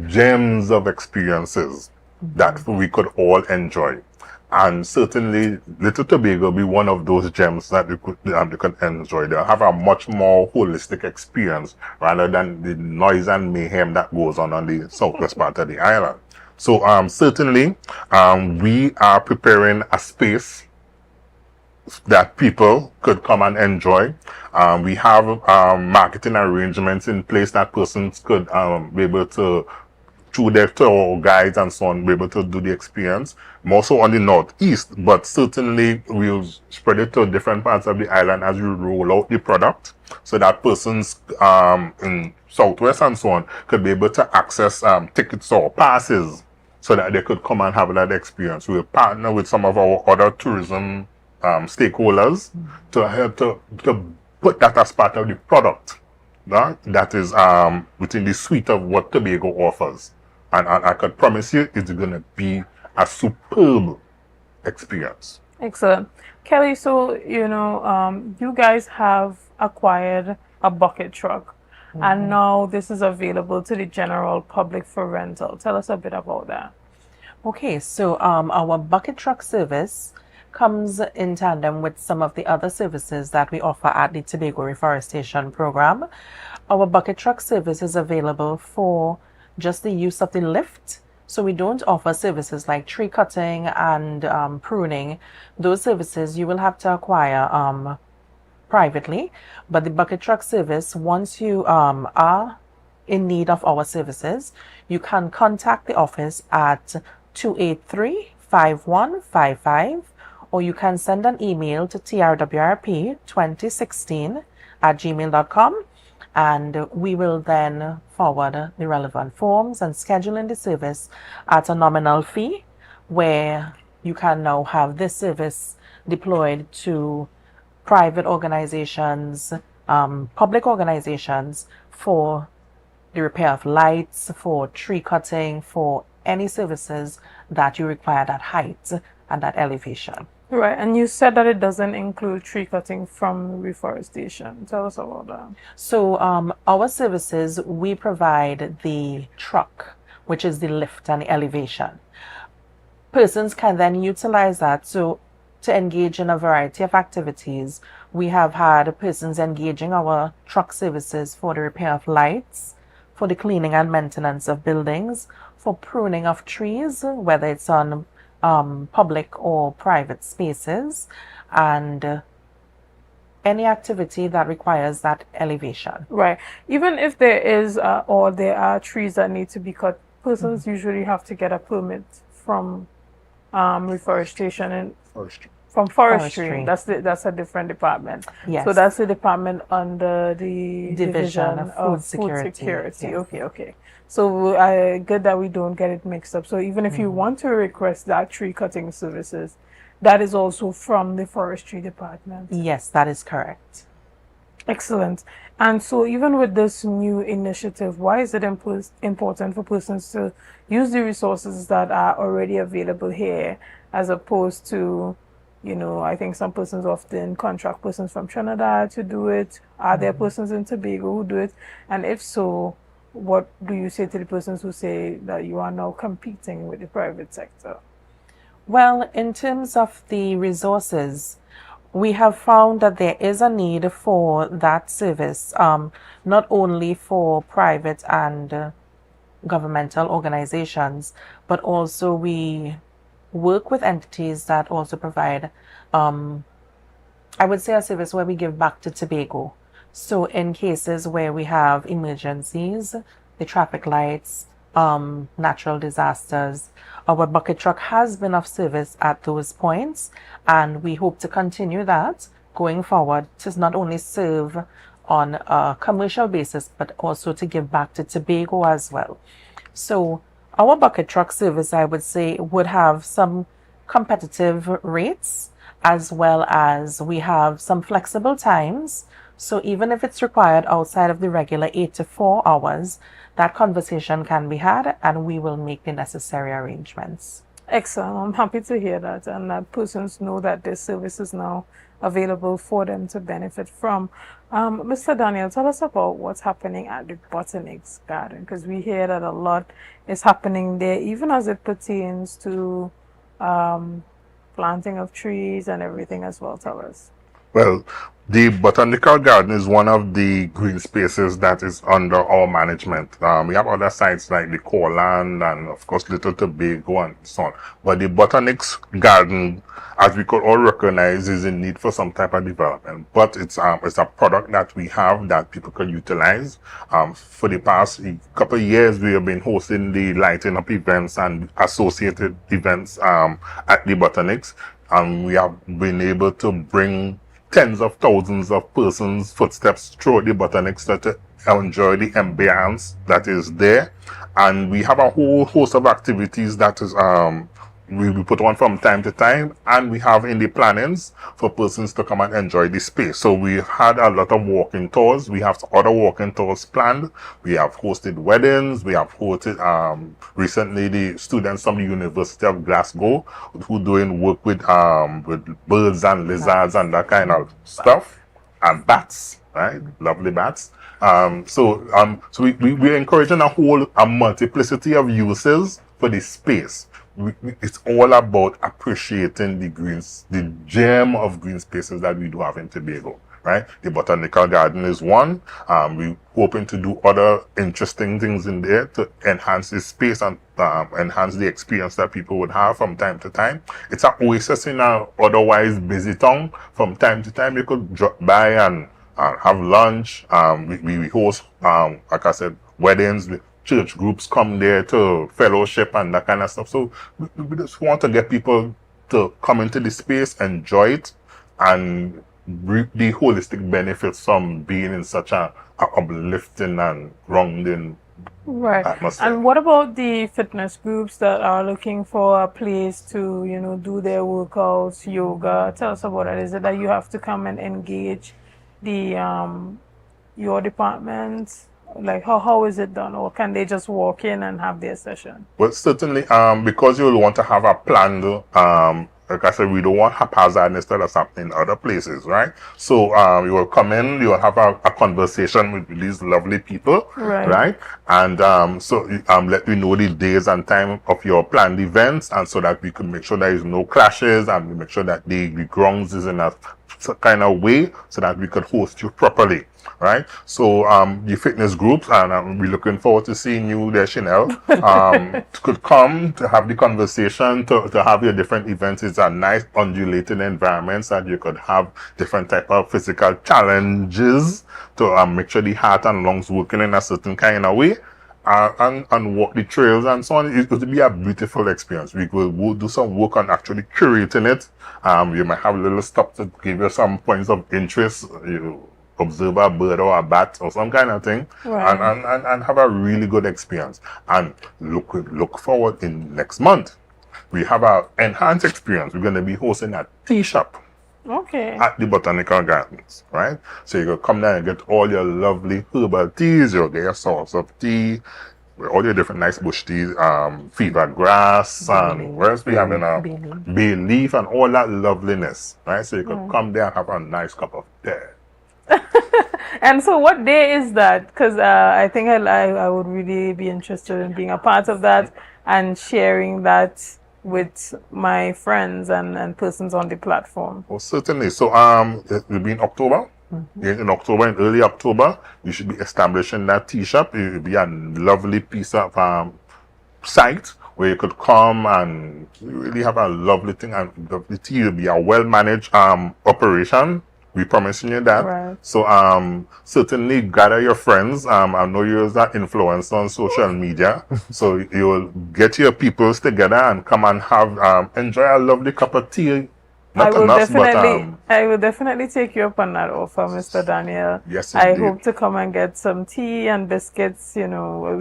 gems of experiences that we could all enjoy. And certainly, Little Tobago be one of those gems that we could enjoy. They'll have a much more holistic experience rather than the noise and mayhem that goes on the southwest part of the island. So certainly, we are preparing a space that people could come and enjoy. We have marketing arrangements in place that persons could be able to, through their tour guides and so on, be able to do the experience. More so on the northeast, but certainly we'll spread it to different parts of the island as we roll out the product, so that persons in southwest and so on could be able to access tickets or passes, so that they could come and have that experience. We'll partner with some of our other tourism stakeholders to help to put that as part of the product that is within the suite of what Tobago offers. And I could promise you it's going to be a superb experience. Excellent. Kelly, so, you guys have acquired a bucket truck, and now this is available to the general public for rental. Tell us a bit about that. Okay, so our bucket truck service comes in tandem with some of the other services that we offer at the Tobago Reforestation Program. Our bucket truck service is available for just the use of the lift. So we don't offer services like tree cutting and pruning. Those services you will have to acquire privately. But the bucket truck service, once you are in need of our services, you can contact the office at 283-5155, or you can send an email to trwrp2016@gmail.com, and we will then forward the relevant forms and schedule in the service at a nominal fee, where you can now have this service deployed to private organizations, public organizations, for the repair of lights, for tree cutting, for any services that you require at height and at elevation. Right, and you said that it doesn't include tree cutting from reforestation. Tell us about that. So our services, we provide the truck, which is the lift and the elevation. Persons can then utilize that to engage in a variety of activities. We have had persons engaging our truck services for the repair of lights, for the cleaning and maintenance of buildings, for pruning of trees, whether it's on public or private spaces, and any activity that requires that elevation. Right. Even if there is or there are trees that need to be cut, persons usually have to get a permit from reforestation and from forestry. That's a different department. Yes. So that's the department under the Division of Food Security. Yes. Okay. So good that we don't get it mixed up. So even if you want to request that tree cutting services, that is also from the forestry department. Yes, that is correct. Excellent. And so even with this new initiative, why is it important for persons to use the resources that are already available here, as opposed to, I think some persons often contract persons from Trinidad to do it. Are there persons in Tobago who do it? And if so, what do you say to the persons who say that you are now competing with the private sector? Well, in terms of the resources, we have found that there is a need for that service, not only for private and governmental organizations, but also we work with entities that also provide, I would say, a service where we give back to Tobago. So in cases where we have emergencies, the traffic lights, natural disasters, our bucket truck has been of service at those points, and we hope to continue that going forward to not only serve on a commercial basis, but also to give back to Tobago as well. So our bucket truck service, I would say, would have some competitive rates, as well as we have some flexible times. So even if it's required outside of the regular 8 to 4 hours, that conversation can be had, and we will make the necessary arrangements. Excellent. I'm happy to hear that, and that persons know that this service is now available for them to benefit from. Mr. Daniel, tell us about what's happening at the Botanics Garden, because we hear that a lot is happening there, even as it pertains to planting of trees and everything as well. Tell us. Well, the Botanical Garden is one of the green spaces that is under our management. We have other sites like the Courland and, of course, Little Tobago and so on. But the Botanics Garden, as we could all recognize, is in need for some type of development. But it's a product that we have that people can utilize. For the past couple of years, we have been hosting the lighting up events and associated events at the Botanics. And we have been able to bring tens of thousands of persons' footsteps through the Botanics to enjoy the ambience that is there. And we have a whole host of activities that is we put on from time to time, and we have in the plannings for persons to come and enjoy the space. So we had a lot of walking tours. We have other walking tours planned. We have hosted weddings. We have hosted recently the students from the University of Glasgow who doing work with birds and lizards and that kind of stuff, and bats, right? Lovely bats. So we're encouraging a multiplicity of uses for this space. It's all about appreciating the gem of green spaces that we do have in Tobago, right? The Botanical Garden is one. We're hoping to do other interesting things in there to enhance the space and enhance the experience that people would have from time to time. It's an oasis in an otherwise busy town. From time to time, you could drop by and have lunch. We host, like I said, weddings. Church groups come there to fellowship and that kind of stuff. So we just want to get people to come into the space, enjoy it, and reap the holistic benefits from being in such a uplifting and grounding Right. atmosphere. And what about the fitness groups that are looking for a place to, do their workouts, yoga? Tell us about it. Is it that you have to come and engage the your department? Like how is it done? Or can they just walk in and have their session? Well, certainly, because you will want to have a plan, like I said, we don't want haphazardness that's happening in other places, right? So, you will come in, you will have a conversation with these lovely people, right? And, let me know the days and time of your planned events, and so that we can make sure there is no clashes, and we make sure that the grounds is in a kind of way so that we could host you properly. Right, so the fitness groups, and we're looking forward to seeing you there, Chanel. Could come to have the conversation, to have your different events. It's a nice undulating environment so that you could have different type of physical challenges to make sure the heart and lungs working in a certain kind of way. And walk the trails and so on. It's going to be a beautiful experience. We'll do some work on actually curating it. You might have a little stuff to give you some points of interest. You observe a bird or a bat or some kind of thing, and have a really good experience. And look forward in next month. We have our enhanced experience. We're going to be hosting a tea shop. Okay. At the Botanical Gardens, right? So you can come down and get all your lovely herbal teas. You'll get your sauce of tea, all your different nice bush teas, fever grass, and what else we have in a bay leaf and all that loveliness, right? So you can come there and have a nice cup of tea. And so what day is that? Because I think I would really be interested in being a part of that and sharing that with my friends and persons on the platform. Oh, certainly. So it will be in October. In October, in early October, you should be establishing that tea shop. It will be a lovely piece of site where you could come and really have a lovely thing. And the tea will be a well-managed operation. We're promising you that. Right. So certainly gather your friends. I know you're an influencer on social media. So you'll get your peoples together and come and have enjoy a lovely cup of tea. I will definitely take you up on that offer, Mr. Daniel. Yes, I indeed. hope to come and get some tea and biscuits. We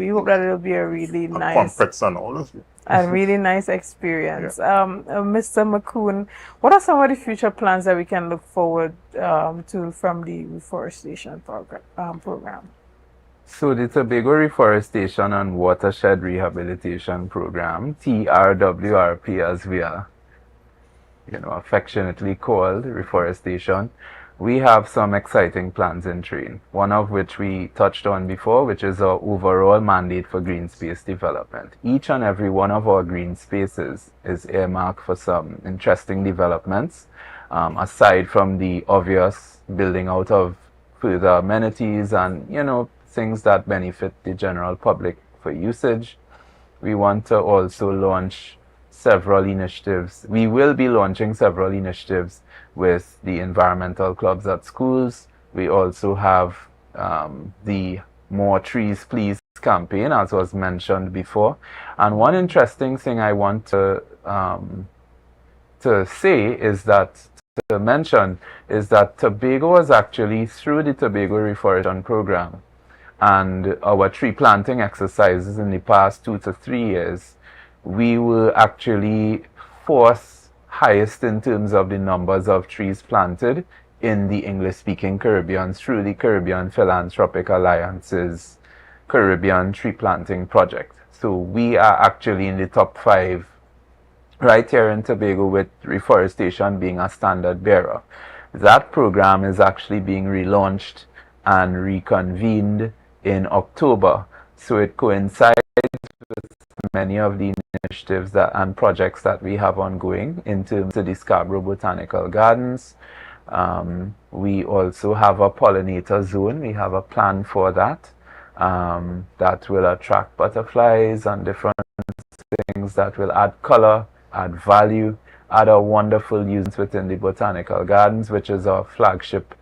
hope that it'll be a really nice Crumpets and all of it. a really nice experience. Mr. McCoon, what are some of the future plans that we can look forward to from the Reforestation program? So the Tobago Reforestation and Watershed Rehabilitation Program, TRWRP as we are affectionately called, Reforestation, we have some exciting plans in train, one of which we touched on before, which is our overall mandate for green space development. Each and every one of our green spaces is earmarked for some interesting developments, aside from the obvious building out of further amenities and, things that benefit the general public for usage. We want to also launch several initiatives. We will be launching several initiatives with the environmental clubs at schools. We also have the More Trees Please campaign, as was mentioned before. And one interesting thing I want to mention is that Tobago was actually, through the Tobago Reforestation program and our tree planting exercises in the past 2 to 3 years, we were actually fourth highest in terms of the numbers of trees planted in the English-speaking Caribbean through the Caribbean Philanthropic Alliance's Caribbean Tree Planting Project. So we are actually in the top 5 right here in Tobago, with Reforestation being a standard bearer. That program is actually being relaunched and reconvened in October. So it coincides with many of the initiatives and projects that we have ongoing in terms of the Scarborough Botanical Gardens. We also have a pollinator zone. We have a plan for that that will attract butterflies and different things that will add color, add value, add a wonderful use within the Botanical Gardens, which is our flagship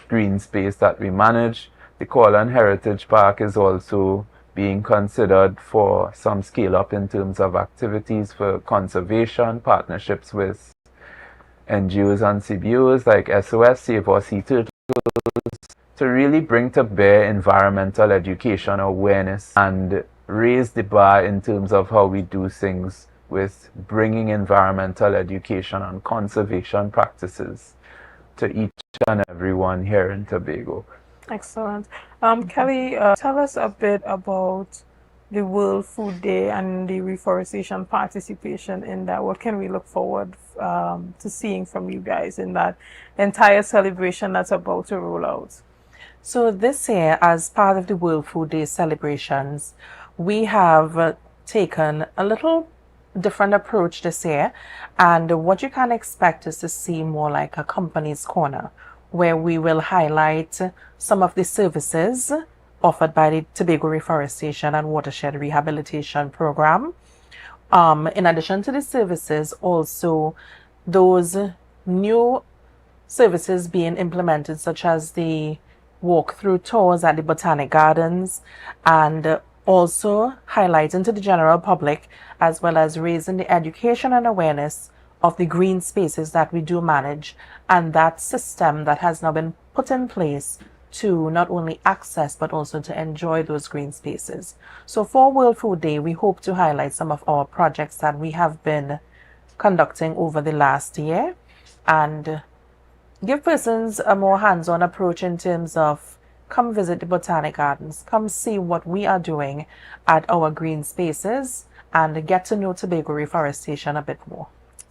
green space that we manage. The Corlan Heritage Park is also being considered for some scale up in terms of activities for conservation, partnerships with NGOs and CBOs like SOS, Save Our Sea Turtles, to really bring to bear environmental education awareness and raise the bar in terms of how we do things with bringing environmental education and conservation practices to each and everyone here in Tobago. Excellent. Kelly, tell us a bit about the World Food Day and the reforestation participation in that. What can we look forward to seeing from you guys in that entire celebration that's about to roll out? So this year, as part of the World Food Day celebrations, we have taken a little different approach this year, and what you can expect is to see more like a company's corner, where we will highlight some of the services offered by the Tobago Reforestation and Watershed Rehabilitation Program. In addition to the services, also those new services being implemented, such as the walk-through tours at the Botanic Gardens, and also highlighting to the general public, as well as raising the education and awareness of the green spaces that we do manage, and that system that has now been put in place to not only access but also to enjoy those green spaces. So for World Food Day, we hope to highlight some of our projects that we have been conducting over the last year and give persons a more hands-on approach in terms of come visit the Botanic Gardens, come see what we are doing at our green spaces, and get to know Tobago Reforestation a bit more.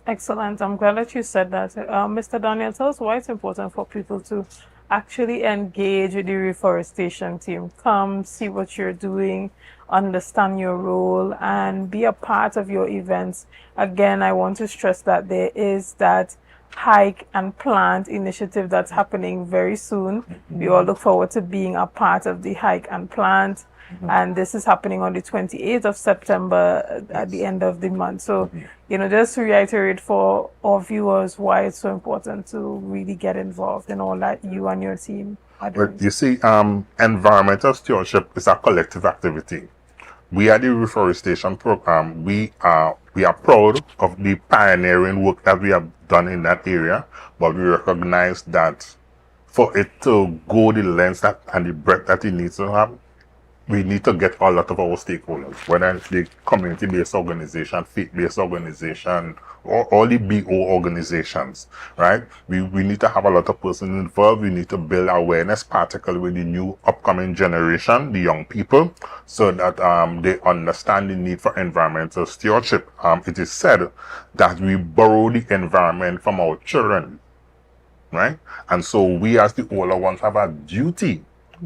Excellent. I'm glad that you said that. Mr. Daniel, tell us why it's important for people to actually engage with the reforestation team. Come see what you're doing, understand your role, and be a part of your events. Again, I want to stress that there is that hike and plant initiative that's happening very soon. We all look forward to being a part of the hike and plant. And this is happening on the 28th of September at the end of the month. So, just to reiterate for our viewers why it's so important to really get involved in all that you and your team are doing. But you see, environmental stewardship is a collective activity. We at the Reforestation Program, we are proud of the pioneering work that we have done in that area, but we recognize that for it to go the length and the breadth that it needs to have, we need to get a lot of our stakeholders, whether it's the community-based organization, faith-based organization, or all the BO organizations, right? We need to have a lot of persons involved. We need to build awareness, particularly with the new upcoming generation, the young people, so that they understand the need for environmental stewardship. It is said that we borrow the environment from our children, right? And so we as the older ones have a duty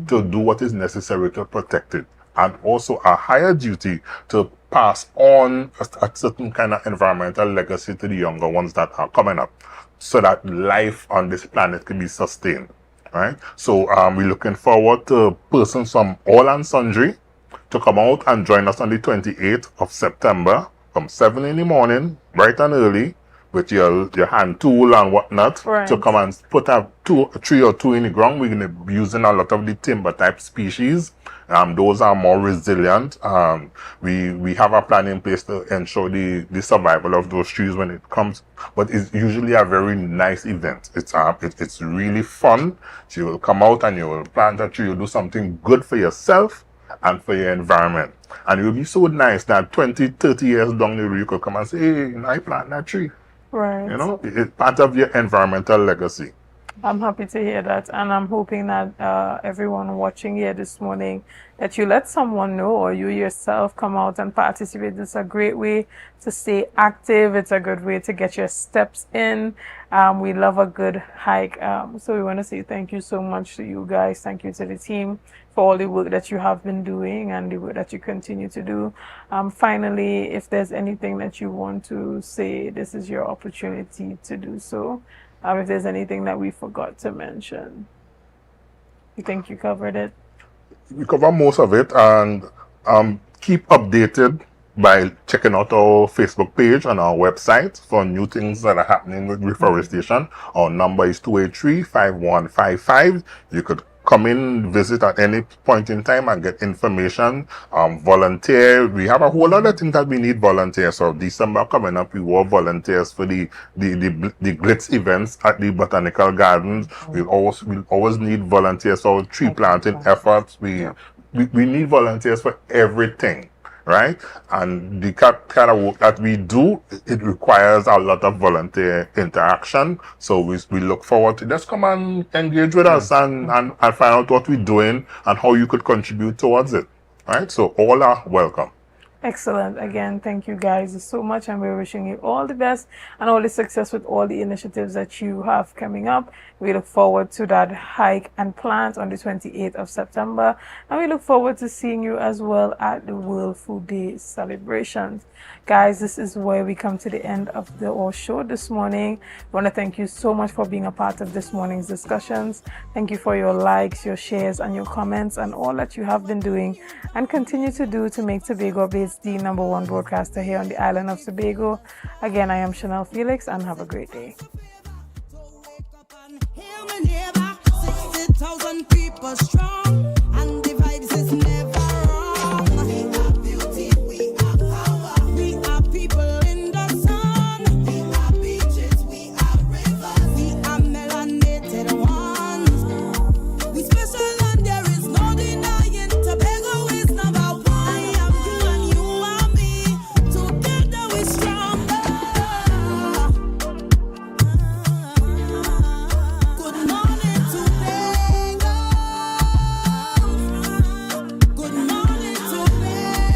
to do what is necessary to protect it, and also a higher duty to pass on a certain kind of environmental legacy to the younger ones that are coming up, so that life on this planet can be sustained, right? So we're looking forward to persons from all and sundry to come out and join us on the 28th of September from 7 in the morning, bright and early, with your hand tool and whatnot, right, to come and put a tree or two in the ground. We're going to be using a lot of the timber type species. Those are more resilient. We have a plan in place to ensure the survival of those trees when it comes. But it's usually a very nice event. It's really fun. So you will come out and you will plant a tree. You'll do something good for yourself and for your environment. And it will be so nice that 20, 30 years down the road, you could come and say, hey, I planted that tree. Right. It's part of your environmental legacy. I'm happy to hear that, and I'm hoping that everyone watching here this morning, that you let someone know, or you yourself come out and participate. It's a great way to stay active. It's a good way to get your steps in. We love a good hike. So we want to say thank you so much to you guys. Thank you to the team for all the work that you have been doing and the work that you continue to do. Finally, if there's anything that you want to say, this is your opportunity to do so. If there's anything that we forgot to mention. You think you covered it? We cover most of it, and keep updated by checking out our Facebook page and our website for new things that are happening with reforestation. Our number is 283-5155. You could come in, visit at any point in time and get information, volunteer. We have a whole lot of things that we need volunteers. So December coming up, we want volunteers for the Glitz events at the Botanical Gardens. We'll always need volunteers for tree planting efforts. We need volunteers for everything, right? And the kind of work that we do, it requires a lot of volunteer interaction. So we look forward to just come and engage with us and find out what we're doing and how you could contribute towards it, right? So all are welcome. Excellent. Again, thank you guys so much, and we're wishing you all the best and all the success with all the initiatives that you have coming up. We look forward to that hike and plant on the 28th of September, and we look forward to seeing you as well at the World Food Day celebrations. Guys, this is where we come to the end of our show this morning. I want to thank you so much for being a part of this morning's discussions. Thank you for your likes, your shares, and your comments, and all that you have been doing and continue to do to make Tobago Updates the #1 broadcaster here on the island of Tobago. Again, I am Chanel Felix, and have a great day. 60,000 people strong.